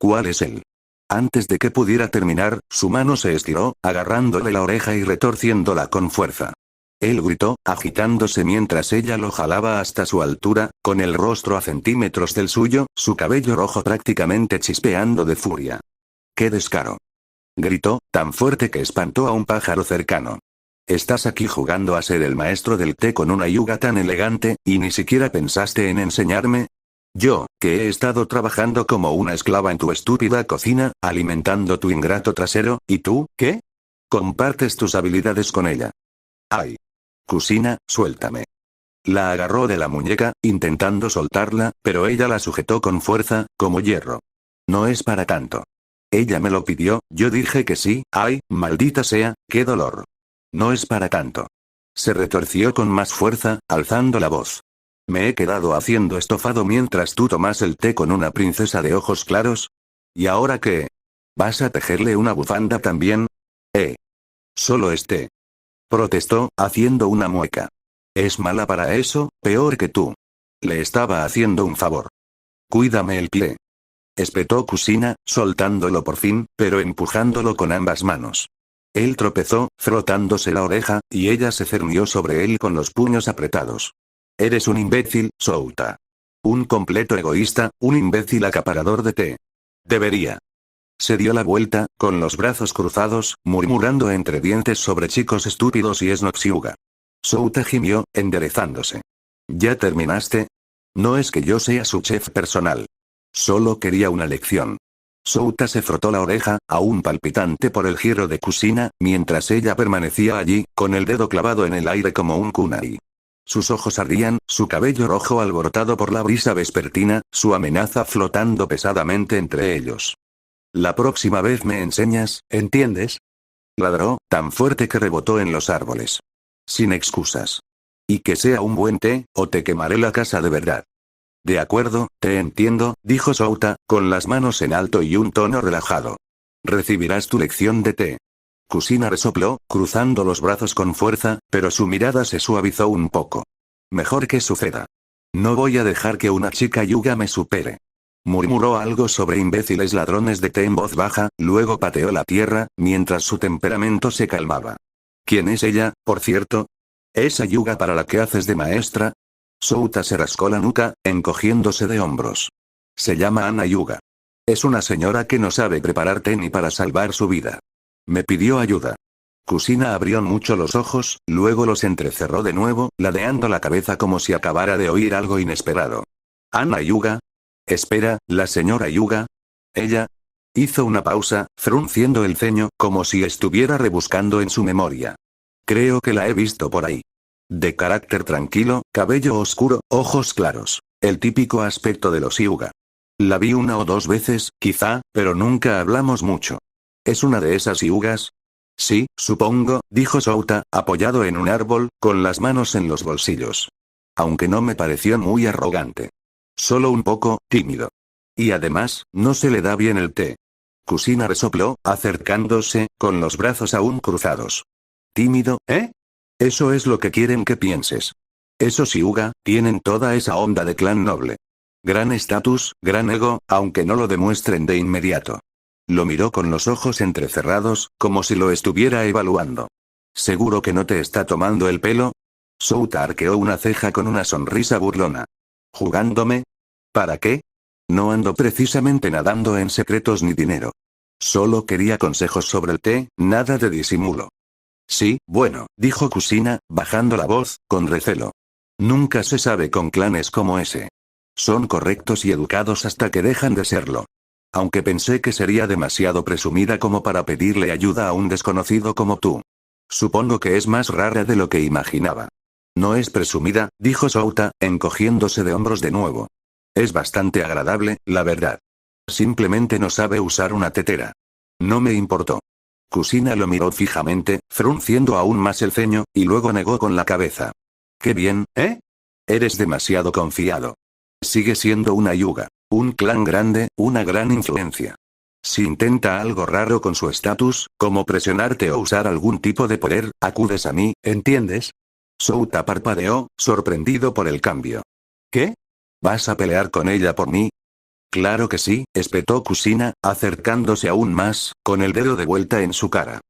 ¿Cuál es él? Antes de que pudiera terminar, su mano se estiró, agarrándole la oreja y retorciéndola con fuerza. Él gritó, agitándose mientras ella lo jalaba hasta su altura, con el rostro a centímetros del suyo, su cabello rojo prácticamente chispeando de furia. ¡Qué descaro! Gritó, tan fuerte que espantó a un pájaro cercano. Estás aquí jugando a ser el maestro del té con una Yuga tan elegante, y ni siquiera pensaste en enseñarme. Yo, que he estado trabajando como una esclava en tu estúpida cocina, alimentando tu ingrato trasero, ¿y tú, qué? Compartes tus habilidades con ella. ¡Ay! Kusina, suéltame. La agarró de la muñeca, intentando soltarla, pero ella la sujetó con fuerza, como hierro. No es para tanto. Ella me lo pidió, yo dije que sí, ¡ay, maldita sea, qué dolor! No es para tanto. Se retorció con más fuerza, alzando la voz. Me he quedado haciendo estofado mientras tú tomas el té con una princesa de ojos claros. ¿Y ahora qué? ¿Vas a tejerle una bufanda también? Solo té. Protestó, haciendo una mueca. Es mala para eso, peor que tú. Le estaba haciendo un favor. Cuídame el pie. Espetó Kusina, soltándolo por fin, pero empujándolo con ambas manos. Él tropezó, frotándose la oreja, y ella se cernió sobre él con los puños apretados. Eres un imbécil, Souta. Un completo egoísta, un imbécil acaparador de té. Debería. Se dio la vuelta, con los brazos cruzados, murmurando entre dientes sobre chicos estúpidos y Snox Hyuga. Souta gimió, enderezándose. ¿Ya terminaste? No es que yo sea su chef personal. Solo quería una lección. Souta se frotó la oreja, aún palpitante por el giro de Kusina, mientras ella permanecía allí, con el dedo clavado en el aire como un kunai. Sus ojos ardían, su cabello rojo alborotado por la brisa vespertina, su amenaza flotando pesadamente entre ellos. La próxima vez me enseñas, ¿entiendes? Ladró, tan fuerte que rebotó en los árboles. Sin excusas. Y que sea un buen té, o te quemaré la casa de verdad. De acuerdo, te entiendo, dijo Souta, con las manos en alto y un tono relajado. Recibirás tu lección de té. Kusina resopló, cruzando los brazos con fuerza, pero su mirada se suavizó un poco. Mejor que suceda. No voy a dejar que una chica Hyuga me supere. Murmuró algo sobre imbéciles ladrones de té en voz baja, luego pateó la tierra, mientras su temperamento se calmaba. ¿Quién es ella, por cierto? ¿Esa Hyuga para la que haces de maestra? Souta se rascó la nuca, encogiéndose de hombros. Se llama Ana Hyuga. Es una señora que no sabe preparar té ni para salvar su vida. Me pidió ayuda. Kusina abrió mucho los ojos, luego los entrecerró de nuevo, ladeando la cabeza como si acabara de oír algo inesperado. ¿Ana Hyuga? Espera, ¿la señora Hyuga? Ella. Hizo una pausa, frunciendo el ceño, como si estuviera rebuscando en su memoria. Creo que la he visto por ahí. De carácter tranquilo, cabello oscuro, ojos claros. El típico aspecto de los Hyuga. La vi una o dos veces, quizá, pero nunca hablamos mucho. ¿Es una de esas Hyugas? Sí, supongo, dijo Souta, apoyado en un árbol, con las manos en los bolsillos. Aunque no me pareció muy arrogante. Solo un poco, tímido. Y además, no se le da bien el té. Kusina resopló, acercándose, con los brazos aún cruzados. ¿Tímido, eh? Eso es lo que quieren que pienses. Esos Hyuga, tienen toda esa onda de clan noble. Gran estatus, gran ego, aunque no lo demuestren de inmediato. Lo miró con los ojos entrecerrados, como si lo estuviera evaluando. ¿Seguro que no te está tomando el pelo? Souta arqueó una ceja con una sonrisa burlona. ¿Jugándome? ¿Para qué? No ando precisamente nadando en secretos ni dinero. Solo quería consejos sobre el té, nada de disimulo. Sí, bueno, dijo Kusina, bajando la voz, con recelo. Nunca se sabe con clanes como ese. Son correctos y educados hasta que dejan de serlo. Aunque pensé que sería demasiado presumida como para pedirle ayuda a un desconocido como tú. Supongo que es más rara de lo que imaginaba. No es presumida, dijo Souta, encogiéndose de hombros de nuevo. Es bastante agradable, la verdad. Simplemente no sabe usar una tetera. No me importó. Kusina lo miró fijamente, frunciendo aún más el ceño, y luego negó con la cabeza. Qué bien, ¿eh? Eres demasiado confiado. Sigue siendo una Hyuga. Un clan grande, una gran influencia. Si intenta algo raro con su estatus, como presionarte o usar algún tipo de poder, acudes a mí, ¿entiendes? Souta parpadeó, sorprendido por el cambio. ¿Qué? ¿Vas a pelear con ella por mí? Claro que sí, espetó Kusina, acercándose aún más, con el dedo de vuelta en su cara.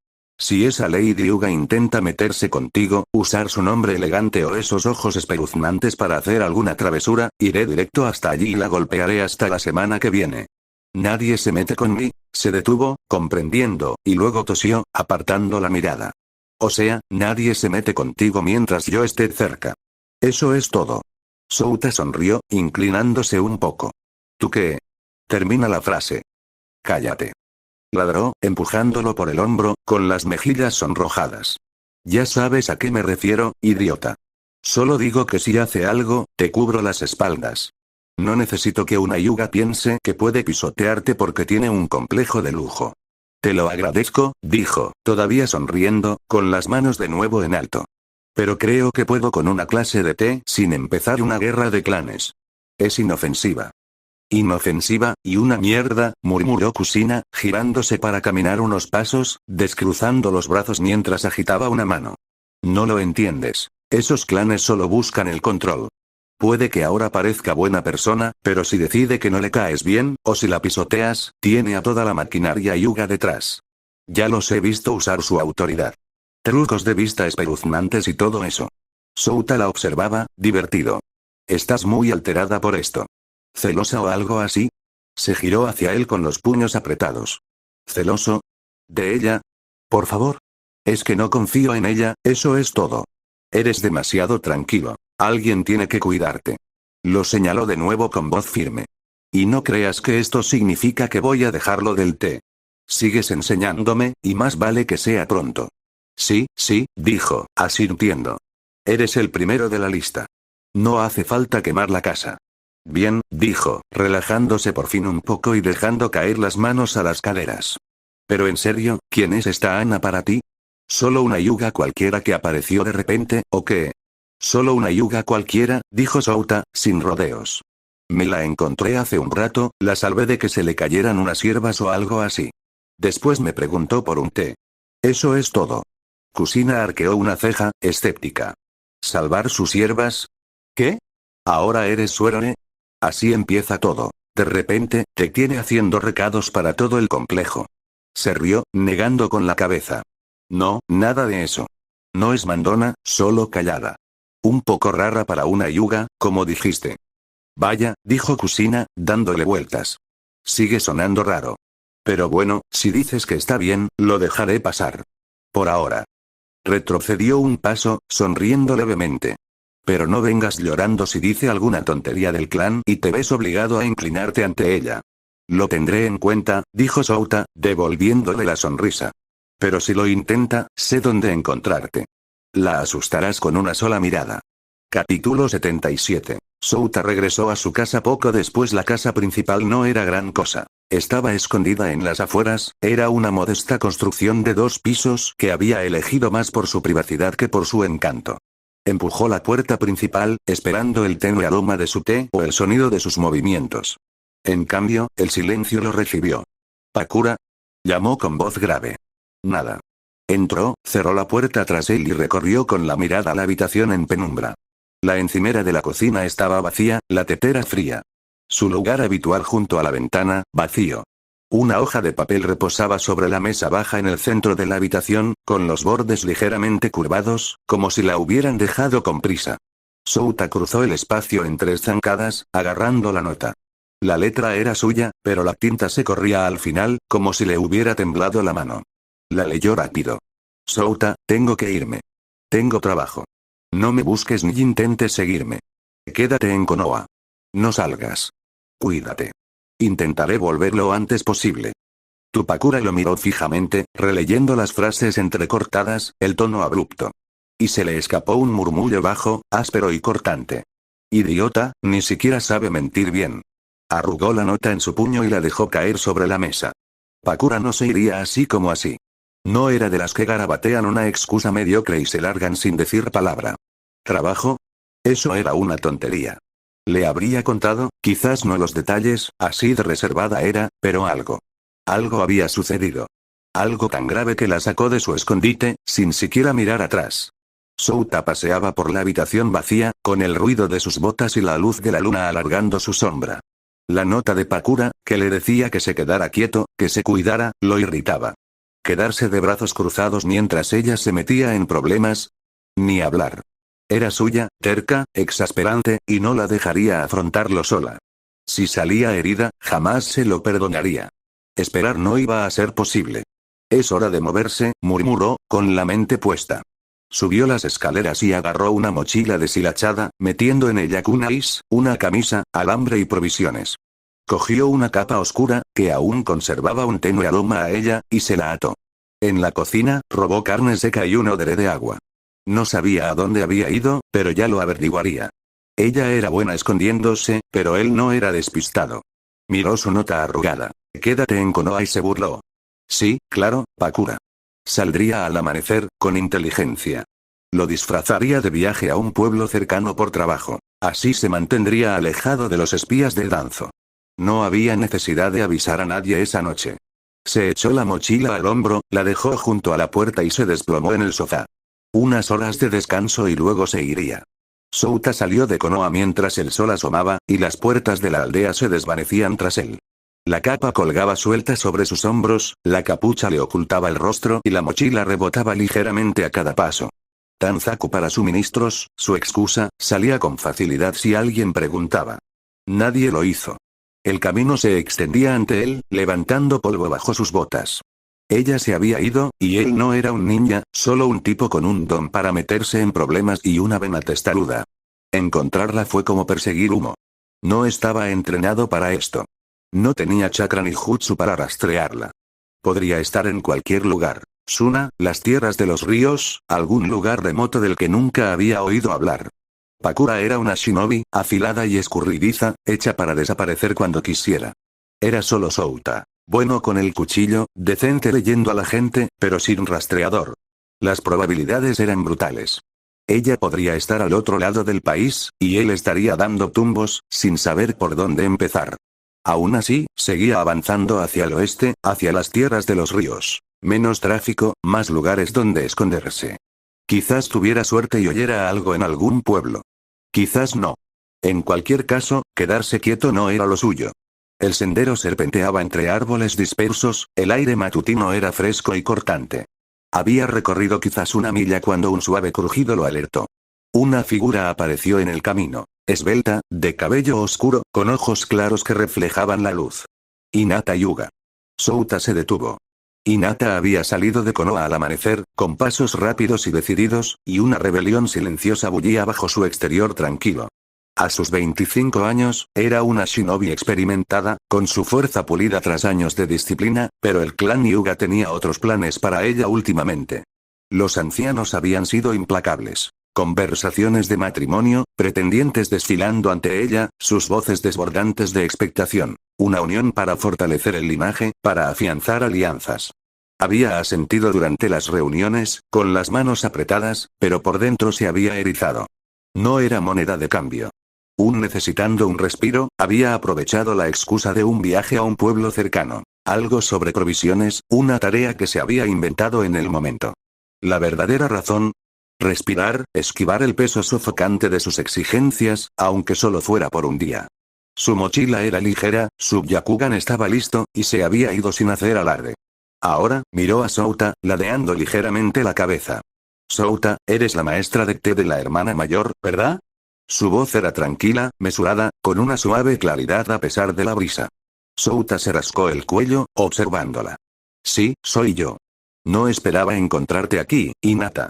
Si esa Lady Hyuga intenta meterse contigo, usar su nombre elegante o esos ojos espeluznantes para hacer alguna travesura, iré directo hasta allí y la golpearé hasta la semana que viene. Nadie se mete con mí, se detuvo, comprendiendo, y luego tosió, apartando la mirada. O sea, nadie se mete contigo mientras yo esté cerca. Eso es todo. Souta sonrió, inclinándose un poco. ¿Tú qué? Termina la frase. Cállate. Ladró, empujándolo por el hombro, con las mejillas sonrojadas. Ya sabes a qué me refiero, idiota. Solo digo que si hace algo, te cubro las espaldas. No necesito que una Hyuga piense que puede pisotearte porque tiene un complejo de lujo. Te lo agradezco, dijo, todavía sonriendo, con las manos de nuevo en alto. Pero creo que puedo con una clase de té sin empezar una guerra de clanes. Es inofensiva. Inofensiva, y una mierda, murmuró Kusina, girándose para caminar unos pasos, descruzando los brazos mientras agitaba una mano. No lo entiendes. Esos clanes solo buscan el control. Puede que ahora parezca buena persona, pero si decide que no le caes bien, o si la pisoteas, tiene a toda la maquinaria Hyuga detrás. Ya los he visto usar su autoridad. Trucos de vista espeluznantes y todo eso. Souta la observaba, divertido. Estás muy alterada por esto. ¿Celosa o algo así? Se giró hacia él con los puños apretados. ¿Celoso? ¿De ella? Por favor. Es que no confío en ella, eso es todo. Eres demasiado tranquilo. Alguien tiene que cuidarte. Lo señaló de nuevo con voz firme. Y no creas que esto significa que voy a dejarlo del té. Sigues enseñándome, y más vale que sea pronto. Sí, sí, dijo, asintiendo. Eres el primero de la lista. No hace falta quemar la casa. Bien, dijo, relajándose por fin un poco y dejando caer las manos a las caderas. Pero en serio, ¿quién es esta Ana para ti? ¿Solo una Hyuga cualquiera que apareció de repente, o qué? Solo una Hyuga cualquiera, dijo Souta, sin rodeos. Me la encontré hace un rato, la salvé de que se le cayeran unas hierbas o algo así. Después me preguntó por un té. Eso es todo. Kusina arqueó una ceja, escéptica. ¿Salvar sus hierbas? ¿Qué? ¿Ahora eres Suerone? Así empieza todo. De repente, te tiene haciendo recados para todo el complejo. Se rió, negando con la cabeza. No, nada de eso. No es mandona, solo callada. Un poco rara para una Hyuga, como dijiste. Vaya, dijo Kusina, dándole vueltas. Sigue sonando raro. Pero bueno, si dices que está bien, lo dejaré pasar. Por ahora. Retrocedió un paso, sonriendo levemente. Pero no vengas llorando si dice alguna tontería del clan y te ves obligado a inclinarte ante ella. Lo tendré en cuenta, dijo Souta, devolviéndole la sonrisa. Pero si lo intenta, sé dónde encontrarte. La asustarás con una sola mirada. Capítulo 77. Souta regresó a su casa poco después. La casa principal no era gran cosa. Estaba escondida en las afueras, era una modesta construcción de 2 pisos que había elegido más por su privacidad que por su encanto. Empujó la puerta principal, esperando el tenue aroma de su té o el sonido de sus movimientos. En cambio, el silencio lo recibió. «¿Pakura?», llamó con voz grave. Nada. Entró, cerró la puerta tras él y recorrió con la mirada la habitación en penumbra. La encimera de la cocina estaba vacía, la tetera fría. Su lugar habitual junto a la ventana, vacío. Una hoja de papel reposaba sobre la mesa baja en el centro de la habitación, con los bordes ligeramente curvados, como si la hubieran dejado con prisa. Souta cruzó el espacio en 3 zancadas, agarrando la nota. La letra era suya, pero la tinta se corría al final, como si le hubiera temblado la mano. La leyó rápido. Souta, tengo que irme. Tengo trabajo. No me busques ni intentes seguirme. Quédate en Konoha. No salgas. Cuídate. Intentaré volver lo antes posible. Tupakura lo miró fijamente, releyendo las frases entrecortadas, el tono abrupto. Y se le escapó un murmullo bajo, áspero y cortante. Idiota, ni siquiera sabe mentir bien. Arrugó la nota en su puño y la dejó caer sobre la mesa. Pakura no se iría así como así. No era de las que garabatean una excusa mediocre y se largan sin decir palabra. ¿Trabajo? Eso era una tontería. Le habría contado, quizás no los detalles, así de reservada era, pero algo. Algo había sucedido. Algo tan grave que la sacó de su escondite, sin siquiera mirar atrás. Souta paseaba por la habitación vacía, con el ruido de sus botas y la luz de la luna alargando su sombra. La nota de Pakura, que le decía que se quedara quieto, que se cuidara, lo irritaba. Quedarse de brazos cruzados mientras ella se metía en problemas. Ni hablar. Era suya, terca, exasperante, y no la dejaría afrontarlo sola. Si salía herida, jamás se lo perdonaría. Esperar no iba a ser posible. Es hora de moverse, murmuró, con la mente puesta. Subió las escaleras y agarró una mochila deshilachada, metiendo en ella kunais, una camisa, alambre y provisiones. Cogió una capa oscura, que aún conservaba un tenue aroma a ella, y se la ató. En la cocina, robó carne seca y un odre de agua. No sabía a dónde había ido, pero ya lo averiguaría. Ella era buena escondiéndose, pero él no era despistado. Miró su nota arrugada. Quédate en Konoha y se burló. Sí, claro, Pakura. Saldría al amanecer, con inteligencia. Lo disfrazaría de viaje a un pueblo cercano por trabajo. Así se mantendría alejado de los espías de Danzo. No había necesidad de avisar a nadie esa noche. Se echó la mochila al hombro, la dejó junto a la puerta y se desplomó en el sofá. Unas horas de descanso y luego se iría. Souta salió de Konoha mientras el sol asomaba, y las puertas de la aldea se desvanecían tras él. La capa colgaba suelta sobre sus hombros, la capucha le ocultaba el rostro y la mochila rebotaba ligeramente a cada paso. Tanzaku para suministros, su excusa, salía con facilidad si alguien preguntaba. Nadie lo hizo. El camino se extendía ante él, levantando polvo bajo sus botas. Ella se había ido, y él no era un ninja, solo un tipo con un don para meterse en problemas y una vena testaruda. Encontrarla fue como perseguir humo. No estaba entrenado para esto. No tenía chakra ni jutsu para rastrearla. Podría estar en cualquier lugar. Suna, las tierras de los ríos, algún lugar remoto del que nunca había oído hablar. Pakura era una shinobi, afilada y escurridiza, hecha para desaparecer cuando quisiera. Era solo Souta. Bueno con el cuchillo, decente leyendo a la gente, pero sin rastreador. Las probabilidades eran brutales. Ella podría estar al otro lado del país, y él estaría dando tumbos, sin saber por dónde empezar. Aún así, seguía avanzando hacia el oeste, hacia las tierras de los ríos. Menos tráfico, más lugares donde esconderse. Quizás tuviera suerte y oyera algo en algún pueblo. Quizás no. En cualquier caso, quedarse quieto no era lo suyo. El sendero serpenteaba entre árboles dispersos, el aire matutino era fresco y cortante. Había recorrido quizás una milla cuando un suave crujido lo alertó. Una figura apareció en el camino, esbelta, de cabello oscuro, con ojos claros que reflejaban la luz. Hinata Hyuga. Souta se detuvo. Hinata había salido de Konoha al amanecer, con pasos rápidos y decididos, y una rebelión silenciosa bullía bajo su exterior tranquilo. A sus 25 años, era una shinobi experimentada, con su fuerza pulida tras años de disciplina, pero el clan Hyuga tenía otros planes para ella últimamente. Los ancianos habían sido implacables. Conversaciones de matrimonio, pretendientes desfilando ante ella, sus voces desbordantes de expectación. Una unión para fortalecer el linaje, para afianzar alianzas. Había asentido durante las reuniones, con las manos apretadas, pero por dentro se había erizado. No era moneda de cambio. Necesitando un respiro, había aprovechado la excusa de un viaje a un pueblo cercano. Algo sobre provisiones, una tarea que se había inventado en el momento. La verdadera razón. Respirar, esquivar el peso sofocante de sus exigencias, aunque solo fuera por un día. Su mochila era ligera, su Byakugan estaba listo, y se había ido sin hacer alarde. Ahora, miró a Souta, ladeando ligeramente la cabeza. Souta, eres la maestra de té de la hermana mayor, ¿verdad? Su voz era tranquila, mesurada, con una suave claridad a pesar de la brisa. Souta se rascó el cuello, observándola. Sí, soy yo. No esperaba encontrarte aquí, Hinata.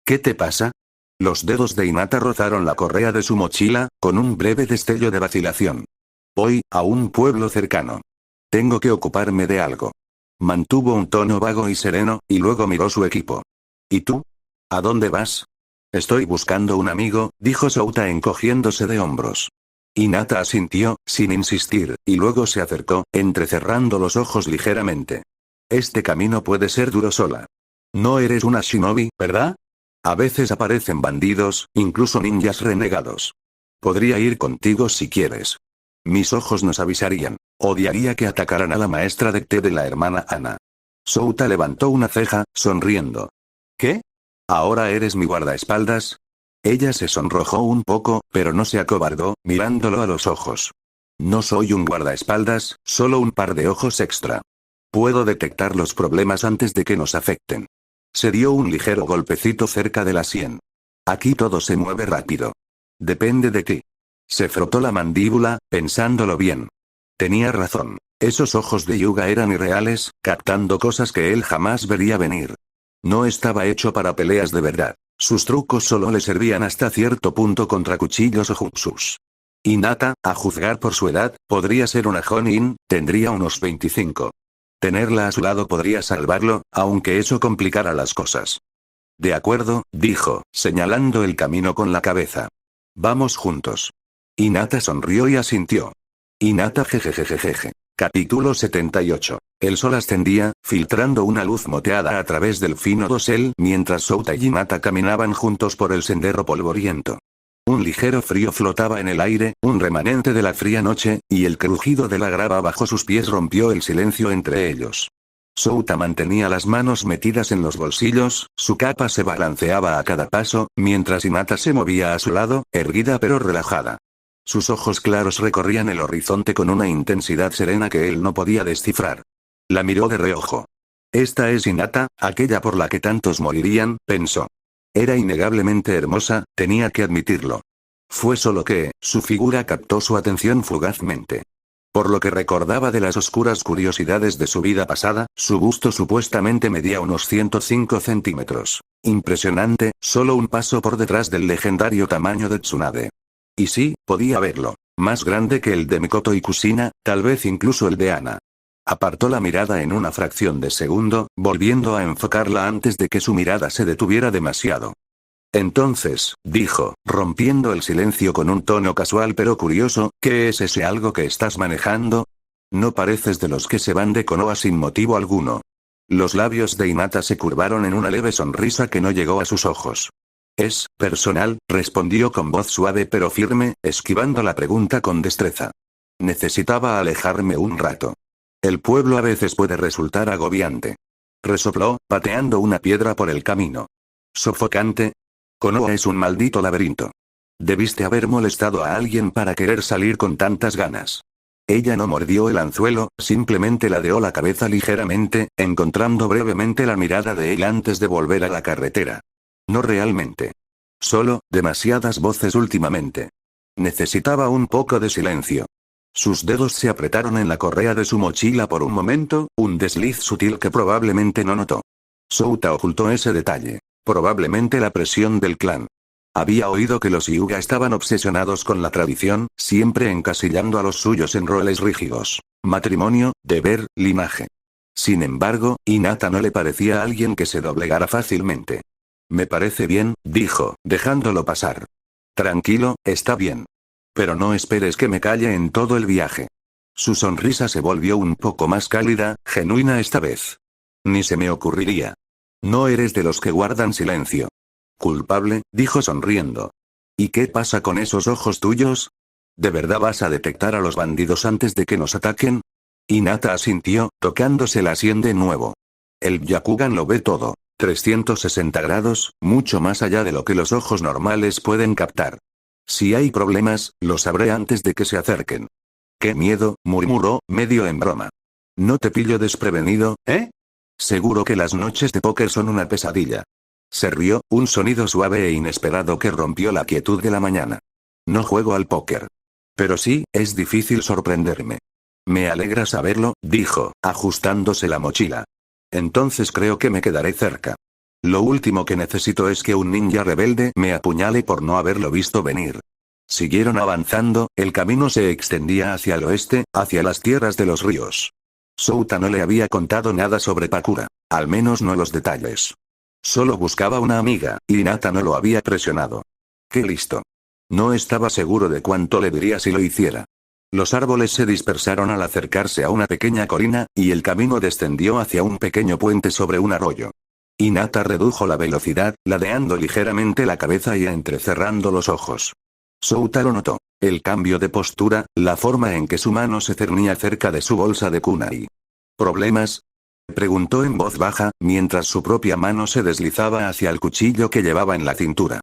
¿Qué te pasa? Los dedos de Hinata rozaron la correa de su mochila, con un breve destello de vacilación. Voy, a un pueblo cercano. Tengo que ocuparme de algo. Mantuvo un tono vago y sereno, y luego miró su equipo. ¿Y tú? ¿A dónde vas? Estoy buscando un amigo, dijo Souta encogiéndose de hombros. Hinata asintió, sin insistir, y luego se acercó, entrecerrando los ojos ligeramente. Este camino puede ser duro sola. No eres una shinobi, ¿verdad? A veces aparecen bandidos, incluso ninjas renegados. Podría ir contigo si quieres. Mis ojos nos avisarían. Odiaría que atacaran a la maestra de té de la hermana Ana. Souta levantó una ceja, sonriendo. ¿Qué? ¿Ahora eres mi guardaespaldas? Ella se sonrojó un poco, pero no se acobardó, mirándolo a los ojos. No soy un guardaespaldas, solo un par de ojos extra. Puedo detectar los problemas antes de que nos afecten. Se dio un ligero golpecito cerca de la sien. Aquí todo se mueve rápido. Depende de ti. Se frotó la mandíbula, pensándolo bien. Tenía razón. Esos ojos de Hyuga eran irreales, captando cosas que él jamás vería venir. No estaba hecho para peleas de verdad. Sus trucos solo le servían hasta cierto punto contra cuchillos o jutsus. Hinata, a juzgar por su edad, podría ser una Jonin, tendría unos 25. Tenerla a su lado podría salvarlo, aunque eso complicara las cosas. De acuerdo, dijo, señalando el camino con la cabeza. Vamos juntos. Hinata sonrió y asintió. Hinata jejejejeje. Capítulo 78. El sol ascendía, filtrando una luz moteada a través del fino dosel mientras Souta y Hinata caminaban juntos por el sendero polvoriento. Un ligero frío flotaba en el aire, un remanente de la fría noche, y el crujido de la grava bajo sus pies rompió el silencio entre ellos. Souta mantenía las manos metidas en los bolsillos, su capa se balanceaba a cada paso, mientras Hinata se movía a su lado, erguida pero relajada. Sus ojos claros recorrían el horizonte con una intensidad serena que él no podía descifrar. La miró de reojo. Esta es Hinata, aquella por la que tantos morirían, pensó. Era innegablemente hermosa, tenía que admitirlo. Fue solo que, su figura captó su atención fugazmente. Por lo que recordaba de las oscuras curiosidades de su vida pasada, su busto supuestamente medía unos 105 centímetros. Impresionante, solo un paso por detrás del legendario tamaño de Tsunade. Y sí, podía verlo. Más grande que el de Mikoto y Kusina, tal vez incluso el de Ana. Apartó la mirada en una fracción de segundo, volviendo a enfocarla antes de que su mirada se detuviera demasiado. Entonces, dijo, rompiendo el silencio con un tono casual pero curioso, ¿qué es ese algo que estás manejando? No pareces de los que se van de Konoha sin motivo alguno. Los labios de Hinata se curvaron en una leve sonrisa que no llegó a sus ojos. Es personal, respondió con voz suave pero firme, esquivando la pregunta con destreza. Necesitaba alejarme un rato. El pueblo a veces puede resultar agobiante. Resopló, pateando una piedra por el camino. ¿Sofocante? Konoha es un maldito laberinto. Debiste haber molestado a alguien para querer salir con tantas ganas. Ella no mordió el anzuelo, simplemente ladeó la cabeza ligeramente, encontrando brevemente la mirada de él antes de volver a la carretera. No realmente. Solo, demasiadas voces últimamente. Necesitaba un poco de silencio. Sus dedos se apretaron en la correa de su mochila por un momento, un desliz sutil que probablemente no notó. Souta ocultó ese detalle. Probablemente la presión del clan. Había oído que los Hyuga estaban obsesionados con la tradición, siempre encasillando a los suyos en roles rígidos. Matrimonio, deber, linaje. Sin embargo, Hinata no le parecía alguien que se doblegara fácilmente. Me parece bien, dijo, dejándolo pasar. Tranquilo, está bien. Pero no esperes que me calle en todo el viaje. Su sonrisa se volvió un poco más cálida, genuina esta vez. Ni se me ocurriría. No eres de los que guardan silencio. Culpable, dijo sonriendo. ¿Y qué pasa con esos ojos tuyos? ¿De verdad vas a detectar a los bandidos antes de que nos ataquen? Hinata asintió, tocándose la sien de nuevo. El Byakugan lo ve todo. 360 grados, mucho más allá de lo que los ojos normales pueden captar. Si hay problemas, lo sabré antes de que se acerquen. ¡Qué miedo!, murmuró, medio en broma. No te pillo desprevenido, ¿eh? Seguro que las noches de póker son una pesadilla. Se rió, un sonido suave e inesperado que rompió la quietud de la mañana. No juego al póker. Pero sí, es difícil sorprenderme. Me alegra saberlo, dijo, ajustándose la mochila. Entonces creo que me quedaré cerca. Lo último que necesito es que un ninja rebelde me apuñale por no haberlo visto venir. Siguieron avanzando, el camino se extendía hacia el oeste, hacia las tierras de los ríos. Souta no le había contado nada sobre Pakura, al menos no los detalles. Solo buscaba una amiga, y Hinata no lo había presionado. ¡Qué listo! No estaba seguro de cuánto le diría si lo hiciera. Los árboles se dispersaron al acercarse a una pequeña colina, y el camino descendió hacia un pequeño puente sobre un arroyo. Hinata redujo la velocidad, ladeando ligeramente la cabeza y entrecerrando los ojos. Souta lo notó. El cambio de postura, la forma en que su mano se cernía cerca de su bolsa de kunai. ¿Problemas?, preguntó en voz baja, mientras su propia mano se deslizaba hacia el cuchillo que llevaba en la cintura.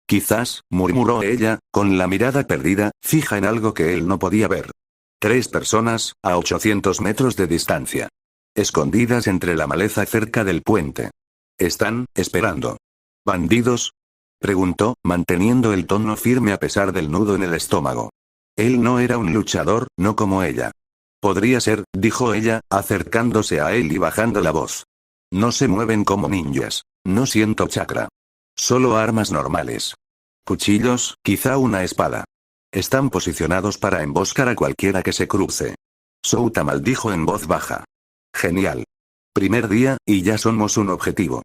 Quizás, murmuró ella, con la mirada perdida, fija en algo que él no podía ver. 3 personas, a 800 metros de distancia. Escondidas entre la maleza cerca del puente. Están, esperando. ¿Bandidos?, preguntó, manteniendo el tono firme a pesar del nudo en el estómago. Él no era un luchador, no como ella. Podría ser, dijo ella, acercándose a él y bajando la voz. No se mueven como ninjas. No siento chakra. Solo armas normales. Cuchillos, quizá una espada. Están posicionados para emboscar a cualquiera que se cruce. Souta maldijo en voz baja. Genial. Primer día, y ya somos un objetivo.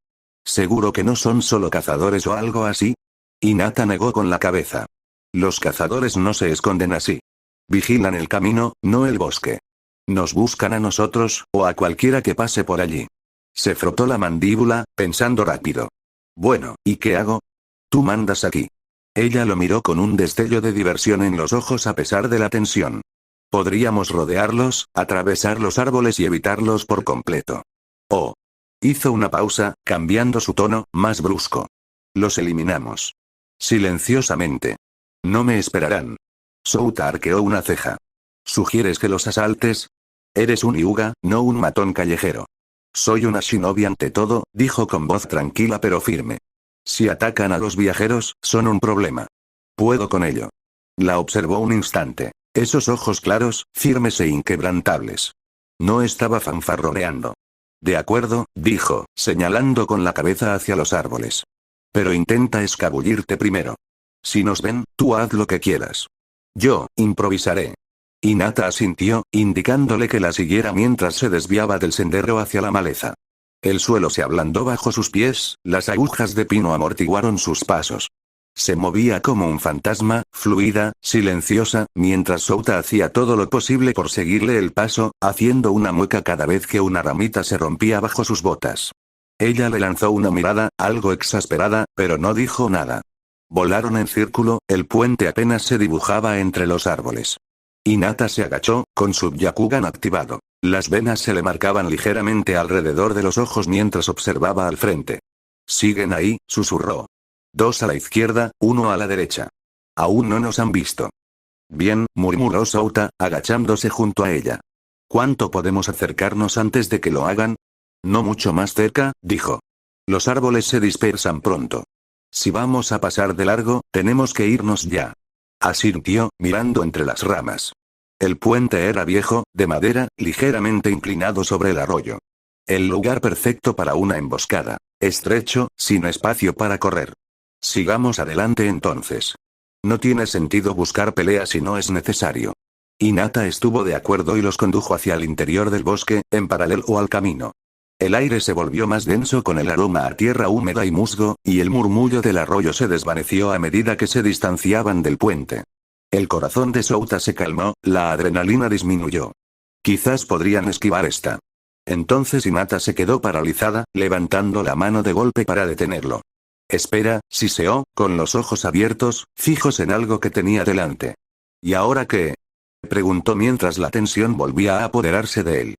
¿Seguro que no son solo cazadores o algo así? Hinata negó con la cabeza. Los cazadores no se esconden así. Vigilan el camino, no el bosque. Nos buscan a nosotros, o a cualquiera que pase por allí. Se frotó la mandíbula, pensando rápido. Bueno, ¿y qué hago? Tú mandas aquí. Ella lo miró con un destello de diversión en los ojos a pesar de la tensión. Podríamos rodearlos, atravesar los árboles y evitarlos por completo. Oh. Hizo una pausa, cambiando su tono, más brusco. Los eliminamos. Silenciosamente. No me esperarán. Souta arqueó una ceja. ¿Sugieres que los asaltes? Eres un hyuga, no un matón callejero. Soy una shinobi ante todo, dijo con voz tranquila pero firme. Si atacan a los viajeros, son un problema. Puedo con ello. La observó un instante. Esos ojos claros, firmes e inquebrantables. No estaba fanfarroneando. De acuerdo, dijo, señalando con la cabeza hacia los árboles. Pero intenta escabullirte primero. Si nos ven, tú haz lo que quieras. Yo, improvisaré. Hinata asintió, indicándole que la siguiera mientras se desviaba del sendero hacia la maleza. El suelo se ablandó bajo sus pies, las agujas de pino amortiguaron sus pasos. Se movía como un fantasma, fluida, silenciosa, mientras Souta hacía todo lo posible por seguirle el paso, haciendo una mueca cada vez que una ramita se rompía bajo sus botas. Ella le lanzó una mirada, algo exasperada, pero no dijo nada. Volaron en círculo, el puente apenas se dibujaba entre los árboles. Hinata se agachó, con su Byakugan activado. Las venas se le marcaban ligeramente alrededor de los ojos mientras observaba al frente. «Siguen ahí», susurró. 2 a la izquierda, 1 a la derecha. Aún no nos han visto. Bien, murmuró Souta, agachándose junto a ella. ¿Cuánto podemos acercarnos antes de que lo hagan? No mucho más cerca, dijo. Los árboles se dispersan pronto. Si vamos a pasar de largo, tenemos que irnos ya. Asintió, mirando entre las ramas. El puente era viejo, de madera, ligeramente inclinado sobre el arroyo. El lugar perfecto para una emboscada. Estrecho, sin espacio para correr. Sigamos adelante entonces. No tiene sentido buscar pelea si no es necesario. Hinata estuvo de acuerdo y los condujo hacia el interior del bosque, en paralelo al camino. El aire se volvió más denso con el aroma a tierra húmeda y musgo, y el murmullo del arroyo se desvaneció a medida que se distanciaban del puente. El corazón de Souta se calmó, la adrenalina disminuyó. Quizás podrían esquivar esta. Entonces Hinata se quedó paralizada, levantando la mano de golpe para detenerlo. Espera, siseó, con los ojos abiertos, fijos en algo que tenía delante. ¿Y ahora qué? Preguntó mientras la tensión volvía a apoderarse de él.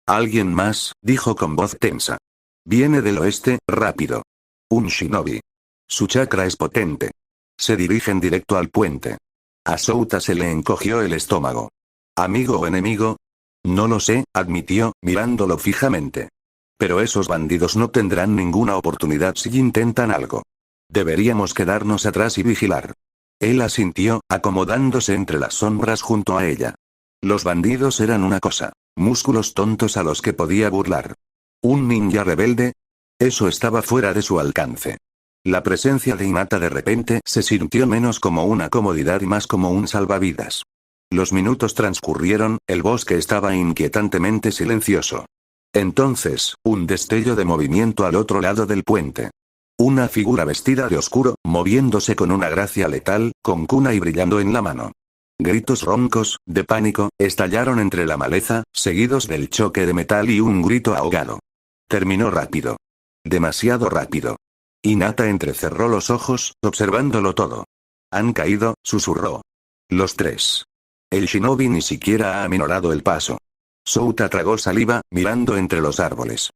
Alguien más, dijo con voz tensa. Viene del oeste, rápido. Un shinobi. Su chakra es potente. Se dirigen directo al puente. A Souta se le encogió el estómago. ¿Amigo o enemigo? No lo sé, admitió, mirándolo fijamente. Pero esos bandidos no tendrán ninguna oportunidad si intentan algo. Deberíamos quedarnos atrás y vigilar. Él asintió, acomodándose entre las sombras junto a ella. Los bandidos eran una cosa. Músculos tontos a los que podía burlar. ¿Un ninja rebelde? Eso estaba fuera de su alcance. La presencia de Hinata de repente se sintió menos como una comodidad y más como un salvavidas. Los minutos transcurrieron, el bosque estaba inquietantemente silencioso. Entonces, un destello de movimiento al otro lado del puente. Una figura vestida de oscuro, moviéndose con una gracia letal, con kunai brillando en la mano. Gritos roncos, de pánico, estallaron entre la maleza, seguidos del choque de metal y un grito ahogado. Terminó rápido. Demasiado rápido. Hinata entrecerró los ojos, observándolo todo. Han caído, susurró. Los 3. El shinobi ni siquiera ha aminorado el paso. Souta tragó saliva, mirando entre los árboles.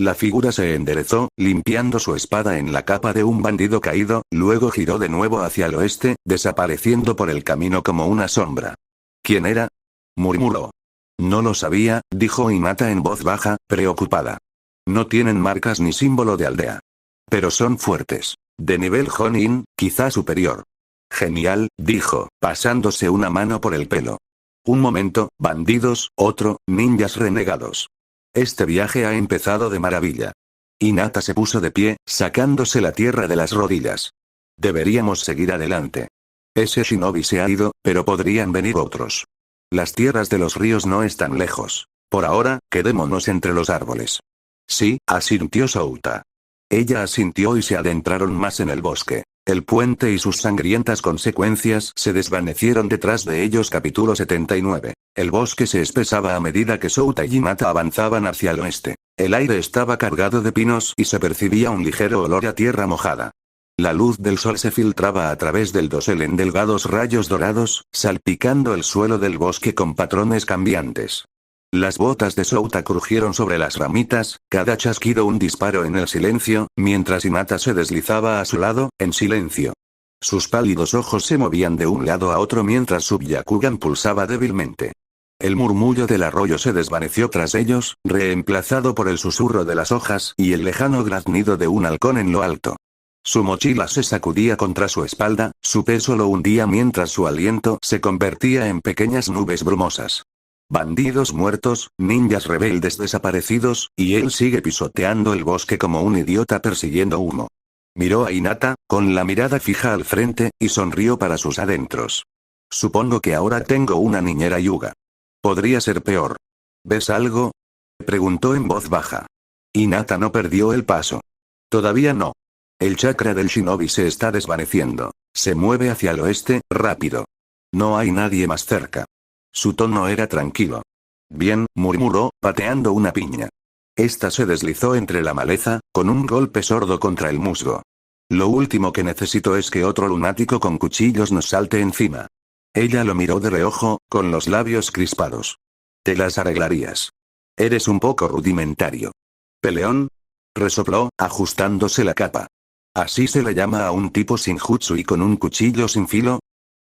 La figura se enderezó, limpiando su espada en la capa de un bandido caído, luego giró de nuevo hacia el oeste, desapareciendo por el camino como una sombra. ¿Quién era? Murmuró. No lo sabía, dijo Hinata en voz baja, preocupada. No tienen marcas ni símbolo de aldea. Pero son fuertes. De nivel Jonin, quizá superior. Genial, dijo, pasándose una mano por el pelo. Un momento, bandidos, otro, ninjas renegados. Este viaje ha empezado de maravilla. Hinata se puso de pie, sacándose la tierra de las rodillas. Deberíamos seguir adelante. Ese shinobi se ha ido, pero podrían venir otros. Las tierras de los ríos no están lejos. Por ahora, quedémonos entre los árboles. Sí, asintió Souta. Ella asintió y se adentraron más en el bosque. El puente y sus sangrientas consecuencias se desvanecieron detrás de ellos. Capítulo 79. El bosque se espesaba a medida que Souta y Hinata avanzaban hacia el oeste. El aire estaba cargado de pinos y se percibía un ligero olor a tierra mojada. La luz del sol se filtraba a través del dosel en delgados rayos dorados, salpicando el suelo del bosque con patrones cambiantes. Las botas de Souta crujieron sobre las ramitas, cada chasquido un disparo en el silencio, mientras Hinata se deslizaba a su lado, en silencio. Sus pálidos ojos se movían de un lado a otro mientras su Byakugan pulsaba débilmente. El murmullo del arroyo se desvaneció tras ellos, reemplazado por el susurro de las hojas y el lejano graznido de un halcón en lo alto. Su mochila se sacudía contra su espalda, su peso lo hundía mientras su aliento se convertía en pequeñas nubes brumosas. Bandidos muertos, ninjas rebeldes desaparecidos, y él sigue pisoteando el bosque como un idiota persiguiendo humo. Miró a Hinata, con la mirada fija al frente, y sonrió para sus adentros. Supongo que ahora tengo una niñera Yuga. Podría ser peor. ¿Ves algo? Preguntó en voz baja. Hinata no perdió el paso. Todavía no. El chakra del shinobi se está desvaneciendo. Se mueve hacia el oeste, rápido. No hay nadie más cerca. Su tono era tranquilo. Bien, murmuró, pateando una piña. Esta se deslizó entre la maleza, con un golpe sordo contra el musgo. Lo último que necesito es que otro lunático con cuchillos nos salte encima. Ella lo miró de reojo, con los labios crispados. Te las arreglarías. Eres un poco rudimentario. ¿Peleón? Resopló, ajustándose la capa. ¿Así se le llama a un tipo sin jutsu y con un cuchillo sin filo?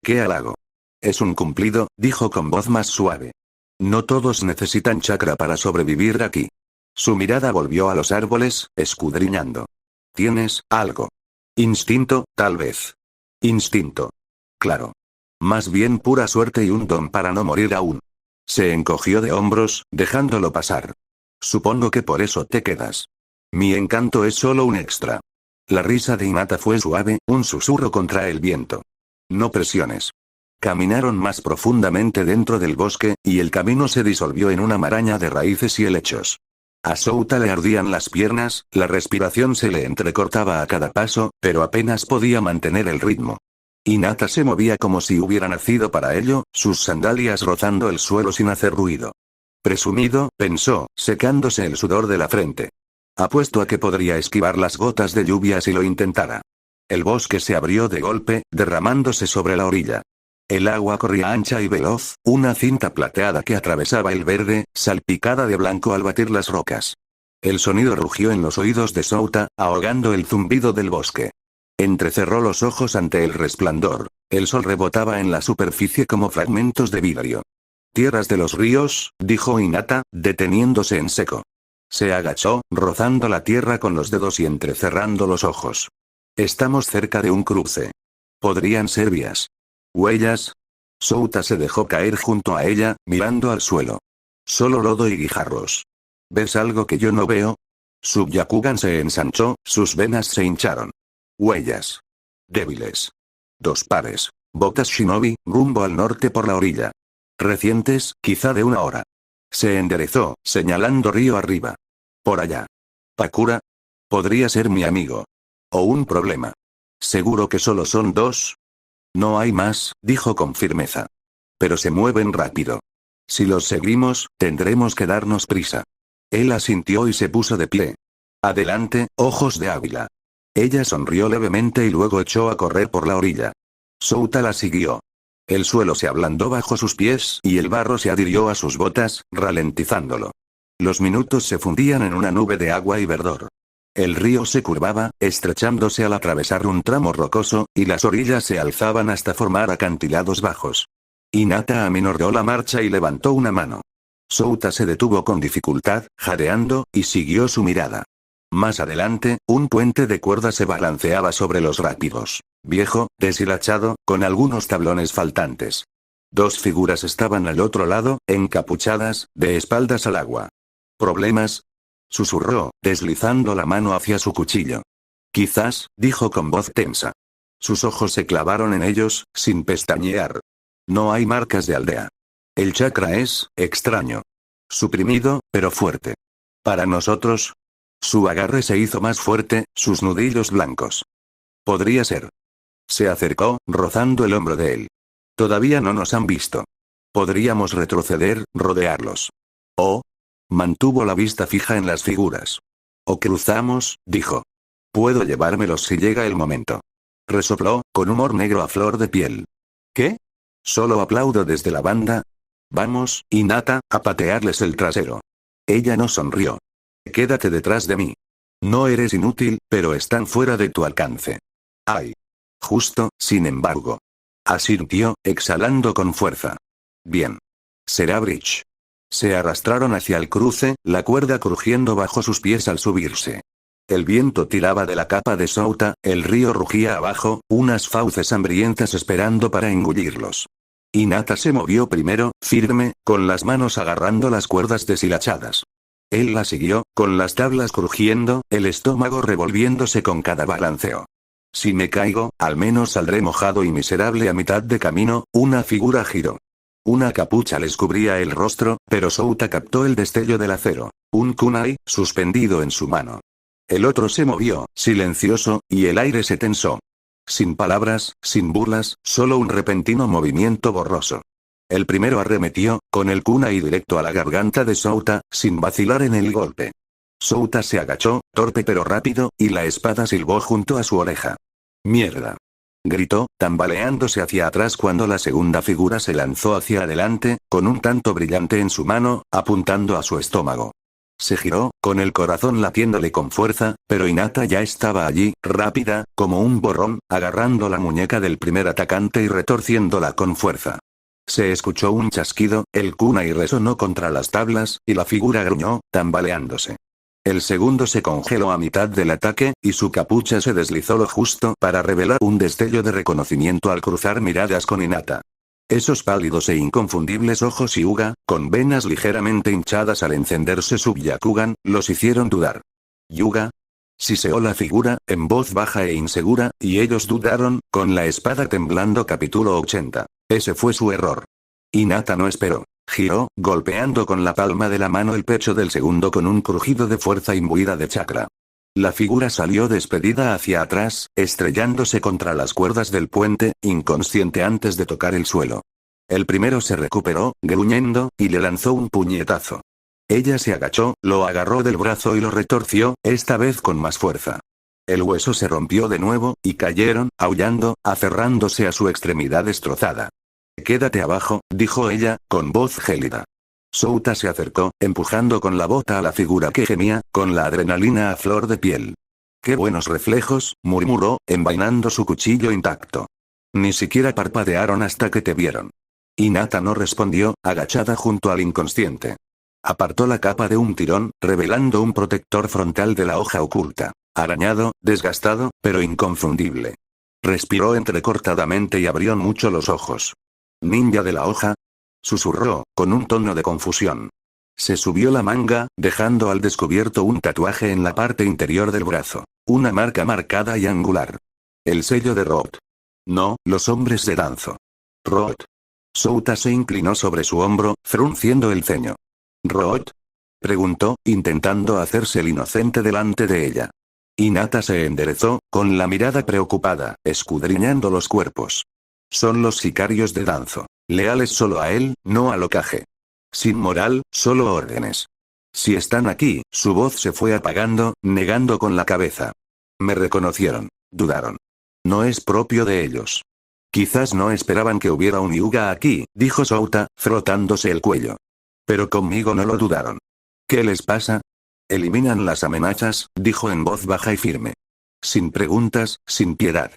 ¡Qué halago! Es un cumplido, dijo con voz más suave. No todos necesitan chakra para sobrevivir aquí. Su mirada volvió a los árboles, escudriñando. ¿Tienes algo? Instinto, tal vez. Instinto. Claro. Más bien pura suerte y un don para no morir aún. Se encogió de hombros, dejándolo pasar. Supongo que por eso te quedas. Mi encanto es solo un extra. La risa de Hinata fue suave, un susurro contra el viento. No presiones. Caminaron más profundamente dentro del bosque, y el camino se disolvió en una maraña de raíces y helechos. A Souta le ardían las piernas, la respiración se le entrecortaba a cada paso, pero apenas podía mantener el ritmo. Hinata se movía como si hubiera nacido para ello, sus sandalias rozando el suelo sin hacer ruido. Presumido, pensó, secándose el sudor de la frente. Apuesto a que podría esquivar las gotas de lluvia si lo intentara. El bosque se abrió de golpe, derramándose sobre la orilla. El agua corría ancha y veloz, una cinta plateada que atravesaba el verde, salpicada de blanco al batir las rocas. El sonido rugió en los oídos de Souta, ahogando el zumbido del bosque. Entrecerró los ojos ante el resplandor. El sol rebotaba en la superficie como fragmentos de vidrio. Tierras de los ríos, dijo Hinata, deteniéndose en seco. Se agachó, rozando la tierra con los dedos y entrecerrando los ojos. Estamos cerca de un cruce. Podrían ser vías. ¿Huellas? Souta se dejó caer junto a ella, mirando al suelo. Solo lodo y guijarros. ¿Ves algo que yo no veo? Su Byakugan se ensanchó, sus venas se hincharon. Huellas. Débiles. 2 pares. Botas shinobi, rumbo al norte por la orilla. Recientes, quizá de 1 hora. Se enderezó, señalando río arriba. Por allá. ¿Pakura? Podría ser mi amigo. O un problema. ¿Seguro que solo son 2? No hay más, dijo con firmeza. Pero se mueven rápido. Si los seguimos, tendremos que darnos prisa. Él asintió y se puso de pie. Adelante, ojos de águila. Ella sonrió levemente y luego echó a correr por la orilla. Souta la siguió. El suelo se ablandó bajo sus pies y el barro se adhirió a sus botas, ralentizándolo. Los minutos se fundían en una nube de agua y verdor. El río se curvaba, estrechándose al atravesar un tramo rocoso, y las orillas se alzaban hasta formar acantilados bajos. Hinata aminoró la marcha y levantó una mano. Souta se detuvo con dificultad, jadeando, y siguió su mirada. Más adelante, un puente de cuerda se balanceaba sobre los rápidos. Viejo, deshilachado, con algunos tablones faltantes. 2 figuras estaban al otro lado, encapuchadas, de espaldas al agua. ¿Problemas? Susurró, deslizando la mano hacia su cuchillo. Quizás, dijo con voz tensa. Sus ojos se clavaron en ellos, sin pestañear. No hay marcas de aldea. El chakra es, extraño. Suprimido, pero fuerte. Para nosotros. Su agarre se hizo más fuerte, sus nudillos blancos. Podría ser. Se acercó, rozando el hombro de él. Todavía no nos han visto. Podríamos retroceder, rodearlos. Oh. Mantuvo la vista fija en las figuras. O cruzamos, dijo. Puedo llevármelos si llega el momento. Resopló, con humor negro a flor de piel. ¿Qué? Solo aplaudo desde la banda. Vamos, Hinata, a patearles el trasero. Ella no sonrió. Quédate detrás de mí. No eres inútil, pero están fuera de tu alcance. Ay. Justo, sin embargo. Asintió, exhalando con fuerza. Bien. Será Bridge. Se arrastraron hacia el cruce, la cuerda crujiendo bajo sus pies al subirse. El viento tiraba de la capa de Souta, el río rugía abajo, unas fauces hambrientas esperando para engullirlos. Hinata se movió primero, firme, con las manos agarrando las cuerdas deshilachadas. Él la siguió, con las tablas crujiendo, el estómago revolviéndose con cada balanceo. Si me caigo, al menos saldré mojado y miserable a mitad de camino, una figura giró. Una capucha les cubría el rostro, pero Souta captó el destello del acero. Un kunai, suspendido en su mano. El otro se movió, silencioso, y el aire se tensó. Sin palabras, sin burlas, solo un repentino movimiento borroso. El primero arremetió, con el kunai directo a la garganta de Souta, sin vacilar en el golpe. Souta se agachó, torpe pero rápido, y la espada silbó junto a su oreja. ¡Mierda! Gritó, tambaleándose hacia atrás cuando la segunda figura se lanzó hacia adelante, con un tanto brillante en su mano, apuntando a su estómago. Se giró, con el corazón latiéndole con fuerza, pero Hinata ya estaba allí, rápida, como un borrón, agarrando la muñeca del primer atacante y retorciéndola con fuerza. Se escuchó un chasquido, el kunai resonó contra las tablas, y la figura gruñó, tambaleándose. El segundo se congeló a mitad del ataque, y su capucha se deslizó lo justo para revelar un destello de reconocimiento al cruzar miradas con Hinata. Esos pálidos e inconfundibles ojos Hyuga, con venas ligeramente hinchadas al encenderse su Byakugan, los hicieron dudar. ¿Hyuga? Siseó la figura, en voz baja e insegura, y ellos dudaron, con la espada temblando. Capítulo 80. Ese fue su error. Hinata no esperó. Giró, golpeando con la palma de la mano el pecho del segundo con un crujido de fuerza imbuida de chakra. La figura salió despedida hacia atrás, estrellándose contra las cuerdas del puente, inconsciente antes de tocar el suelo. El primero se recuperó, gruñendo, y le lanzó un puñetazo. Ella se agachó, lo agarró del brazo y lo retorció, esta vez con más fuerza. El hueso se rompió de nuevo, y cayeron, aullando, aferrándose a su extremidad destrozada. «Quédate abajo», dijo ella, con voz gélida. Souta se acercó, empujando con la bota a la figura que gemía, con la adrenalina a flor de piel. «¡Qué buenos reflejos!», murmuró, envainando su cuchillo intacto. «Ni siquiera parpadearon hasta que te vieron». Hinata no respondió, agachada junto al inconsciente. Apartó la capa de un tirón, revelando un protector frontal de la hoja oculta. Arañado, desgastado, pero inconfundible. Respiró entrecortadamente y abrió mucho los ojos. «¿Ninja de la hoja?», susurró, con un tono de confusión. Se subió la manga, dejando al descubierto un tatuaje en la parte interior del brazo. Una marca marcada y angular. El sello de Roth. No, los hombres de Danzo. Roth. Souta se inclinó sobre su hombro, frunciendo el ceño. «¿Roth?», preguntó, intentando hacerse el inocente delante de ella. Hinata se enderezó, con la mirada preocupada, escudriñando los cuerpos. «Son los sicarios de Danzo. Leales solo a él, no al Hokage. Sin moral, solo órdenes. Si están aquí», su voz se fue apagando, negando con la cabeza. «Me reconocieron. Dudaron. No es propio de ellos». «Quizás no esperaban que hubiera un Hyuga aquí», dijo Souta, frotándose el cuello. «Pero conmigo no lo dudaron». «¿Qué les pasa?». «Eliminan las amenazas», dijo en voz baja y firme. «Sin preguntas, sin piedad».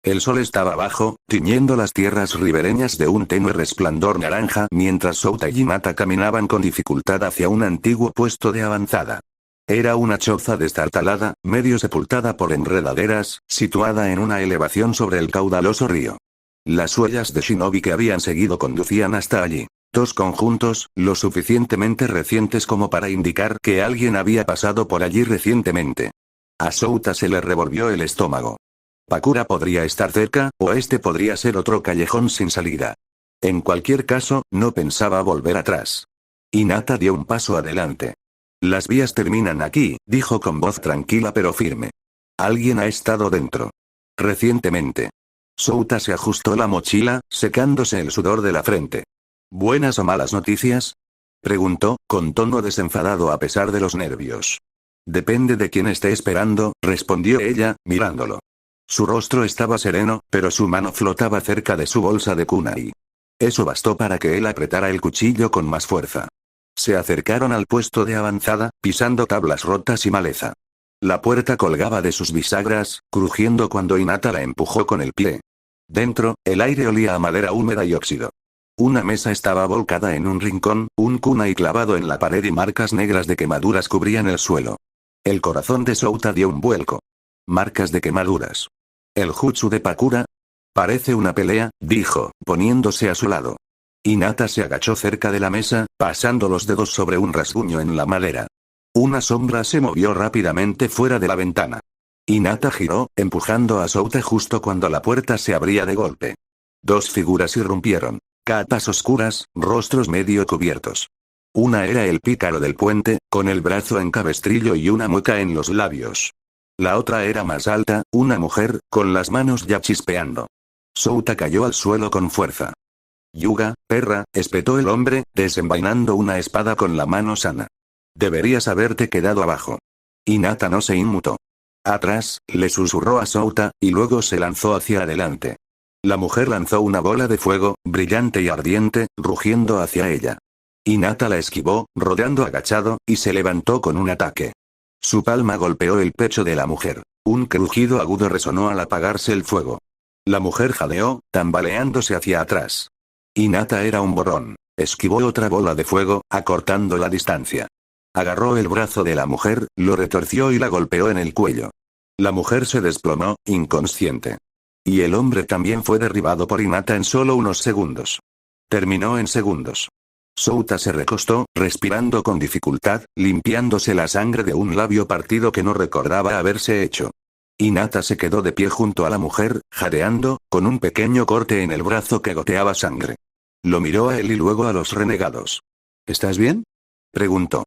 El sol estaba bajo, tiñendo las tierras ribereñas de un tenue resplandor naranja mientras Souta y Hinata caminaban con dificultad hacia un antiguo puesto de avanzada. Era una choza destartalada, medio sepultada por enredaderas, situada en una elevación sobre el caudaloso río. Las huellas de shinobi que habían seguido conducían hasta allí. Dos conjuntos, lo suficientemente recientes como para indicar que alguien había pasado por allí recientemente. A Souta se le revolvió el estómago. Pakura podría estar cerca, o este podría ser otro callejón sin salida. En cualquier caso, no pensaba volver atrás. Hinata dio un paso adelante. «Las vías terminan aquí», dijo con voz tranquila pero firme. «Alguien ha estado dentro. Recientemente». Souta se ajustó la mochila, secándose el sudor de la frente. ¿Buenas o malas noticias? Preguntó, con tono desenfadado a pesar de los nervios. Depende de quién esté esperando, respondió ella, mirándolo. Su rostro estaba sereno, pero su mano flotaba cerca de su bolsa de kunai. Eso bastó para que él apretara el cuchillo con más fuerza. Se acercaron al puesto de avanzada, pisando tablas rotas y maleza. La puerta colgaba de sus bisagras, crujiendo cuando Hinata la empujó con el pie. Dentro, el aire olía a madera húmeda y óxido. Una mesa estaba volcada en un rincón, un kunai clavado en la pared y marcas negras de quemaduras cubrían el suelo. El corazón de Souta dio un vuelco. Marcas de quemaduras. ¿El jutsu de Pakura? Parece una pelea, dijo, poniéndose a su lado. Hinata se agachó cerca de la mesa, pasando los dedos sobre un rasguño en la madera. Una sombra se movió rápidamente fuera de la ventana. Hinata giró, empujando a Souta justo cuando la puerta se abría de golpe. Dos figuras irrumpieron. Capas oscuras, rostros medio cubiertos. Una era el pícaro del puente, con el brazo en cabestrillo y una mueca en los labios. La otra era más alta, una mujer, con las manos ya chispeando. Souta cayó al suelo con fuerza. Yuga, perra, espetó el hombre, desenvainando una espada con la mano sana. Deberías haberte quedado abajo. Hinata no se inmutó. Atrás, le susurró a Souta, y luego se lanzó hacia adelante. La mujer lanzó una bola de fuego, brillante y ardiente, rugiendo hacia ella. Hinata la esquivó, rodeando agachado, y se levantó con un ataque. Su palma golpeó el pecho de la mujer. Un crujido agudo resonó al apagarse el fuego. La mujer jadeó, tambaleándose hacia atrás. Hinata era un borrón. Esquivó otra bola de fuego, acortando la distancia. Agarró el brazo de la mujer, lo retorció y la golpeó en el cuello. La mujer se desplomó, inconsciente. Y el hombre también fue derribado por Hinata en solo unos segundos. Terminó en segundos. Souta se recostó, respirando con dificultad, limpiándose la sangre de un labio partido que no recordaba haberse hecho. Hinata se quedó de pie junto a la mujer, jadeando, con un pequeño corte en el brazo que goteaba sangre. Lo miró a él y luego a los renegados. ¿Estás bien? Preguntó.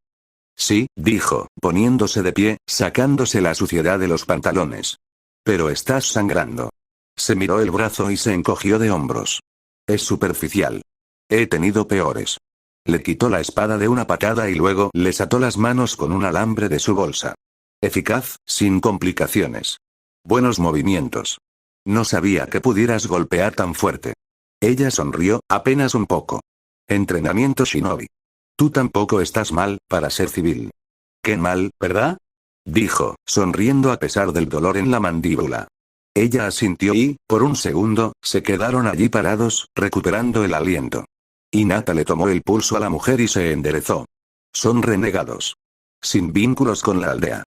Sí, dijo, poniéndose de pie, sacándose la suciedad de los pantalones. Pero estás sangrando. Se miró el brazo y se encogió de hombros. Es superficial. He tenido peores. Le quitó la espada de una patada y luego les ató las manos con un alambre de su bolsa. Eficaz, sin complicaciones. Buenos movimientos. No sabía que pudieras golpear tan fuerte. Ella sonrió, apenas un poco. Entrenamiento shinobi. Tú tampoco estás mal, para ser civil. Qué mal, ¿verdad? Dijo, sonriendo a pesar del dolor en la mandíbula. Ella asintió y, por un segundo, se quedaron allí parados, recuperando el aliento. Hinata le tomó el pulso a la mujer y se enderezó. Son renegados. Sin vínculos con la aldea.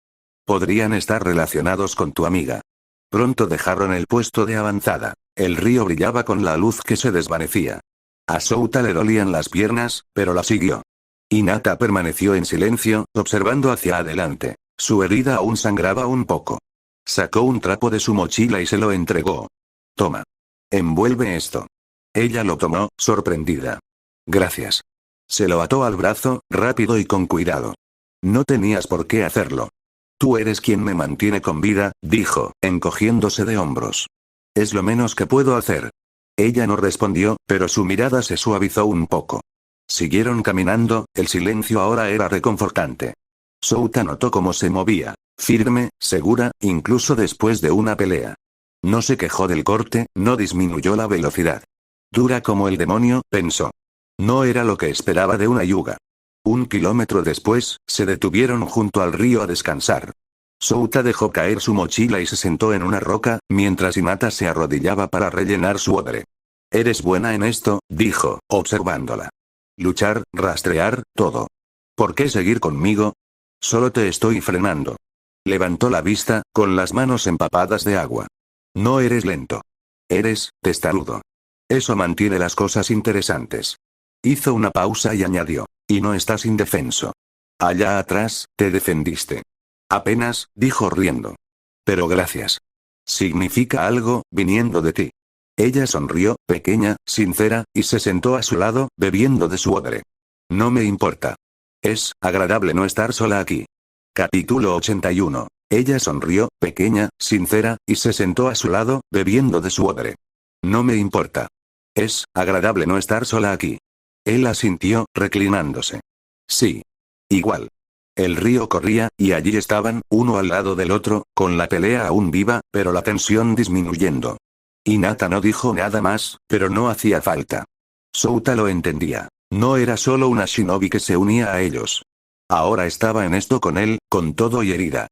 Podrían estar relacionados con tu amiga. Pronto dejaron el puesto de avanzada. El río brillaba con la luz que se desvanecía. A Souta le dolían las piernas, pero la siguió. Hinata permaneció en silencio, observando hacia adelante. Su herida aún sangraba un poco. Sacó un trapo de su mochila y se lo entregó. Toma. Envuelve esto. Ella lo tomó, sorprendida. Gracias. Se lo ató al brazo, rápido y con cuidado. No tenías por qué hacerlo. Tú eres quien me mantiene con vida, dijo, encogiéndose de hombros. Es lo menos que puedo hacer. Ella no respondió, pero su mirada se suavizó un poco. Siguieron caminando, el silencio ahora era reconfortante. Souta notó cómo se movía, firme, segura, incluso después de una pelea. No se quejó del corte, no disminuyó la velocidad. Dura como el demonio, pensó. No era lo que esperaba de una yuga. 1 kilómetro después, se detuvieron junto al río a descansar. Souta dejó caer su mochila y se sentó en una roca, mientras Hinata se arrodillaba para rellenar su odre. Eres buena en esto, dijo, observándola. Luchar, rastrear, todo. ¿Por qué seguir conmigo? Solo te estoy frenando. Levantó la vista, con las manos empapadas de agua. No eres lento. Eres, testarudo. Eso mantiene las cosas interesantes. Hizo una pausa y añadió. Y no estás indefenso. Allá atrás, te defendiste. Apenas, dijo riendo. Pero gracias. Significa algo, viniendo de ti. Ella sonrió, pequeña, sincera, y se sentó a su lado, bebiendo de su odre. No me importa. Es agradable no estar sola aquí. Capítulo 81. Ella sonrió, pequeña, sincera, y se sentó a su lado, bebiendo de su odre. No me importa. Es agradable no estar sola aquí. Él asintió, reclinándose. Sí. Igual. El río corría, y allí estaban, uno al lado del otro, con la pelea aún viva, pero la tensión disminuyendo. Hinata no dijo nada más, pero no hacía falta. Souta lo entendía. No era solo una shinobi que se unía a ellos. Ahora estaba en esto con él, con todo y herida.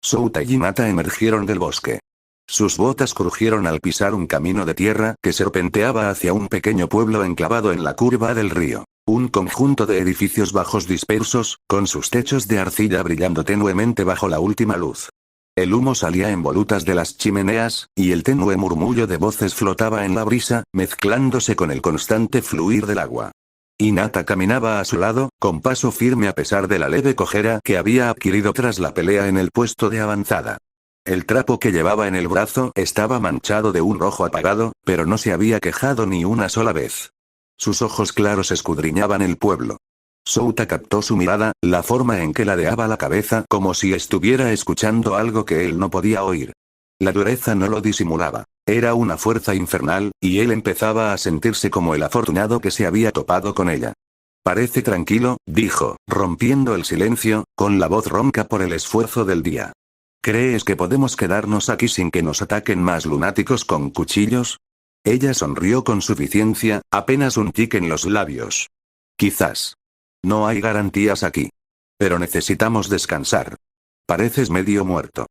Souta y Hinata emergieron del bosque. Sus botas crujieron al pisar un camino de tierra que serpenteaba hacia un pequeño pueblo enclavado en la curva del río. Un conjunto de edificios bajos dispersos, con sus techos de arcilla brillando tenuemente bajo la última luz. El humo salía en volutas de las chimeneas, y el tenue murmullo de voces flotaba en la brisa, mezclándose con el constante fluir del agua. Hinata caminaba a su lado, con paso firme a pesar de la leve cojera que había adquirido tras la pelea en el puesto de avanzada. El trapo que llevaba en el brazo estaba manchado de un rojo apagado, pero no se había quejado ni una sola vez. Sus ojos claros escudriñaban el pueblo. Souta captó su mirada, la forma en que ladeaba la cabeza como si estuviera escuchando algo que él no podía oír. La dureza no lo disimulaba. Era una fuerza infernal, y él empezaba a sentirse como el afortunado que se había topado con ella. Parece tranquilo, dijo, rompiendo el silencio, con la voz ronca por el esfuerzo del día. ¿Crees que podemos quedarnos aquí sin que nos ataquen más lunáticos con cuchillos? Ella sonrió con suficiencia, apenas un tic en los labios. Quizás. No hay garantías aquí. Pero necesitamos descansar. Pareces medio muerto.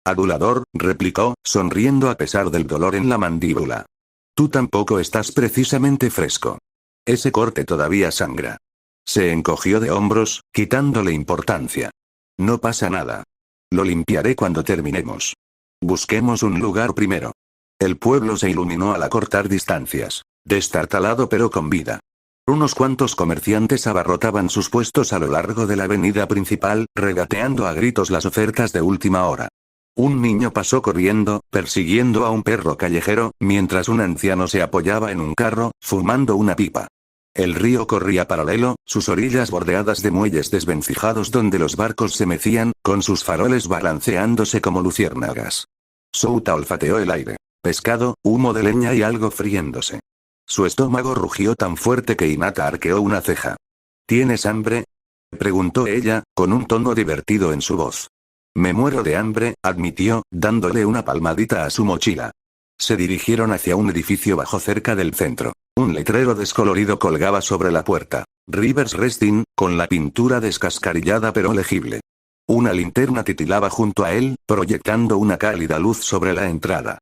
Adulador, replicó, sonriendo a pesar del dolor en la mandíbula. Tú tampoco estás precisamente fresco. Ese corte todavía sangra. Se encogió de hombros, quitándole importancia. No pasa nada. Lo limpiaré cuando terminemos. Busquemos un lugar primero. El pueblo se iluminó al acortar distancias. Destartalado pero con vida. Unos cuantos comerciantes abarrotaban sus puestos a lo largo de la avenida principal, regateando a gritos las ofertas de última hora. Un niño pasó corriendo, persiguiendo a un perro callejero, mientras un anciano se apoyaba en un carro, fumando una pipa. El río corría paralelo, sus orillas bordeadas de muelles desvencijados donde los barcos se mecían, con sus faroles balanceándose como luciérnagas. Souta olfateó el aire. Pescado, humo de leña y algo friéndose. Su estómago rugió tan fuerte que Hinata arqueó una ceja. ¿Tienes hambre?, preguntó ella, con un tono divertido en su voz. Me muero de hambre, admitió, dándole una palmadita a su mochila. Se dirigieron hacia un edificio bajo cerca del centro. Un letrero descolorido colgaba sobre la puerta. Rivers Resting, con la pintura descascarillada pero legible. Una linterna titilaba junto a él, proyectando una cálida luz sobre la entrada.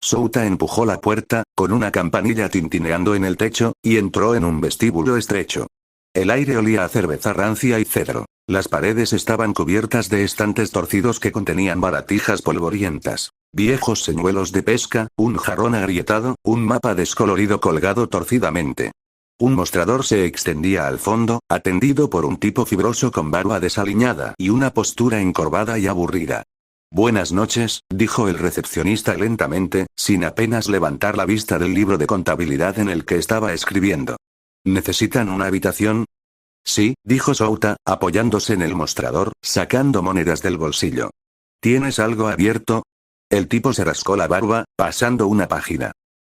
Souta empujó la puerta, con una campanilla tintineando en el techo, y entró en un vestíbulo estrecho. El aire olía a cerveza rancia y cedro. Las paredes estaban cubiertas de estantes torcidos que contenían baratijas polvorientas, viejos señuelos de pesca, un jarrón agrietado, un mapa descolorido colgado torcidamente. Un mostrador se extendía al fondo, atendido por un tipo fibroso con barba desaliñada y una postura encorvada y aburrida. Buenas noches, dijo el recepcionista lentamente, sin apenas levantar la vista del libro de contabilidad en el que estaba escribiendo. ¿Necesitan una habitación? Sí, dijo Souta, apoyándose en el mostrador, sacando monedas del bolsillo. ¿Tienes algo abierto? El tipo se rascó la barba, pasando una página.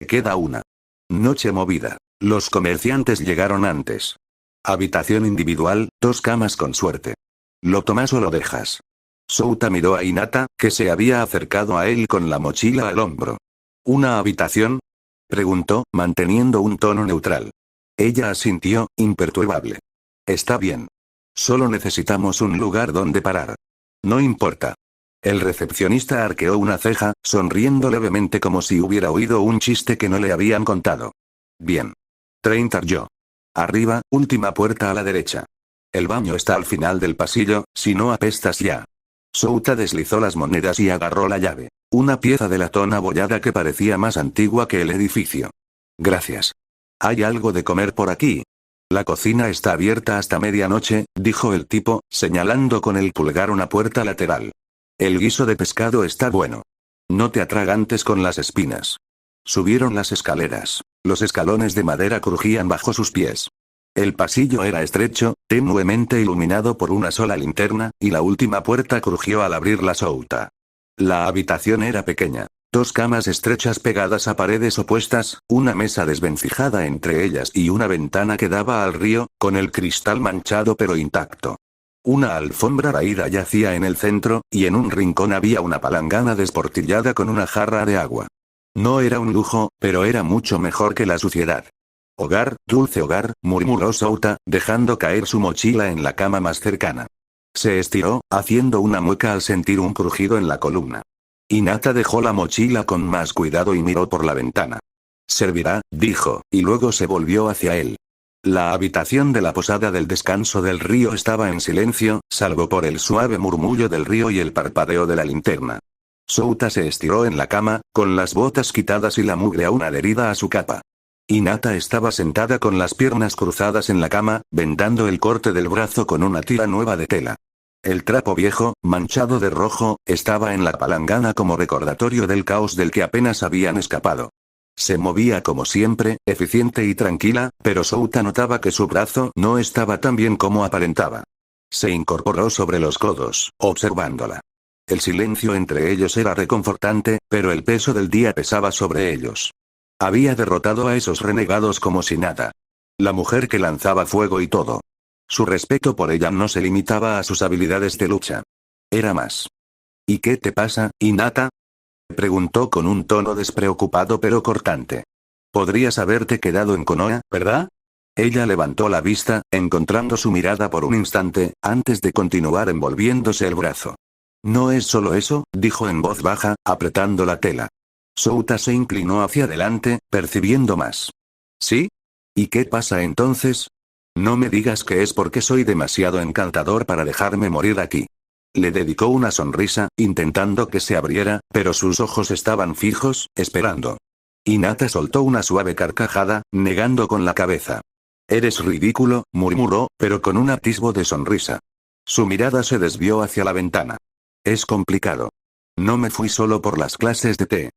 Queda una. Noche movida. Los comerciantes llegaron antes. Habitación individual, 2 camas con suerte. ¿Lo tomas o lo dejas? Souta miró a Hinata, que se había acercado a él con la mochila al hombro. ¿Una habitación?, preguntó, manteniendo un tono neutral. Ella asintió, imperturbable. Está bien. Solo necesitamos un lugar donde parar. No importa. El recepcionista arqueó una ceja, sonriendo levemente como si hubiera oído un chiste que no le habían contado. Bien. 30 yo. Arriba, última puerta a la derecha. El baño está al final del pasillo, si no apestas ya. Souta deslizó las monedas y agarró la llave. Una pieza de latón abollada que parecía más antigua que el edificio. Gracias. ¿Hay algo de comer por aquí? La cocina está abierta hasta medianoche, dijo el tipo, señalando con el pulgar una puerta lateral. El guiso de pescado está bueno. No te atragantes con las espinas. Subieron las escaleras. Los escalones de madera crujían bajo sus pies. El pasillo era estrecho, tenuemente iluminado por una sola linterna, y la última puerta crujió al abrirla Souta. La habitación era pequeña. Dos camas estrechas pegadas a paredes opuestas, una mesa desvencijada entre ellas y una ventana que daba al río, con el cristal manchado pero intacto. Una alfombra raída yacía en el centro, y en un rincón había una palangana desportillada con una jarra de agua. No era un lujo, pero era mucho mejor que la suciedad. Hogar, dulce hogar, murmuró Souta, dejando caer su mochila en la cama más cercana. Se estiró, haciendo una mueca al sentir un crujido en la columna. Hinata dejó la mochila con más cuidado y miró por la ventana. Servirá, dijo, y luego se volvió hacia él. La habitación de la posada del descanso del río estaba en silencio, salvo por el suave murmullo del río y el parpadeo de la linterna. Souta se estiró en la cama, con las botas quitadas y la mugre aún adherida a su capa. Hinata estaba sentada con las piernas cruzadas en la cama, vendando el corte del brazo con una tira nueva de tela. El trapo viejo, manchado de rojo, estaba en la palangana como recordatorio del caos del que apenas habían escapado. Se movía como siempre, eficiente y tranquila, pero Souta notaba que su brazo no estaba tan bien como aparentaba. Se incorporó sobre los codos, observándola. El silencio entre ellos era reconfortante, pero el peso del día pesaba sobre ellos. Había derrotado a esos renegados como si nada. La mujer que lanzaba fuego y todo. Su respeto por ella no se limitaba a sus habilidades de lucha. Era más. ¿Y qué te pasa, Hinata? Preguntó con un tono despreocupado pero cortante. Podrías haberte quedado en Konoha, ¿verdad? Ella levantó la vista, encontrando su mirada por un instante, antes de continuar envolviéndose el brazo. No es solo eso, dijo en voz baja, apretando la tela. Souta se inclinó hacia adelante, percibiendo más. ¿Sí? ¿Y qué pasa entonces? No me digas que es porque soy demasiado encantador para dejarme morir aquí. Le dedicó una sonrisa, intentando que se abriera, pero sus ojos estaban fijos, esperando. Hinata soltó una suave carcajada, negando con la cabeza. Eres ridículo, murmuró, pero con un atisbo de sonrisa. Su mirada se desvió hacia la ventana. Es complicado. No me fui solo por las clases de té.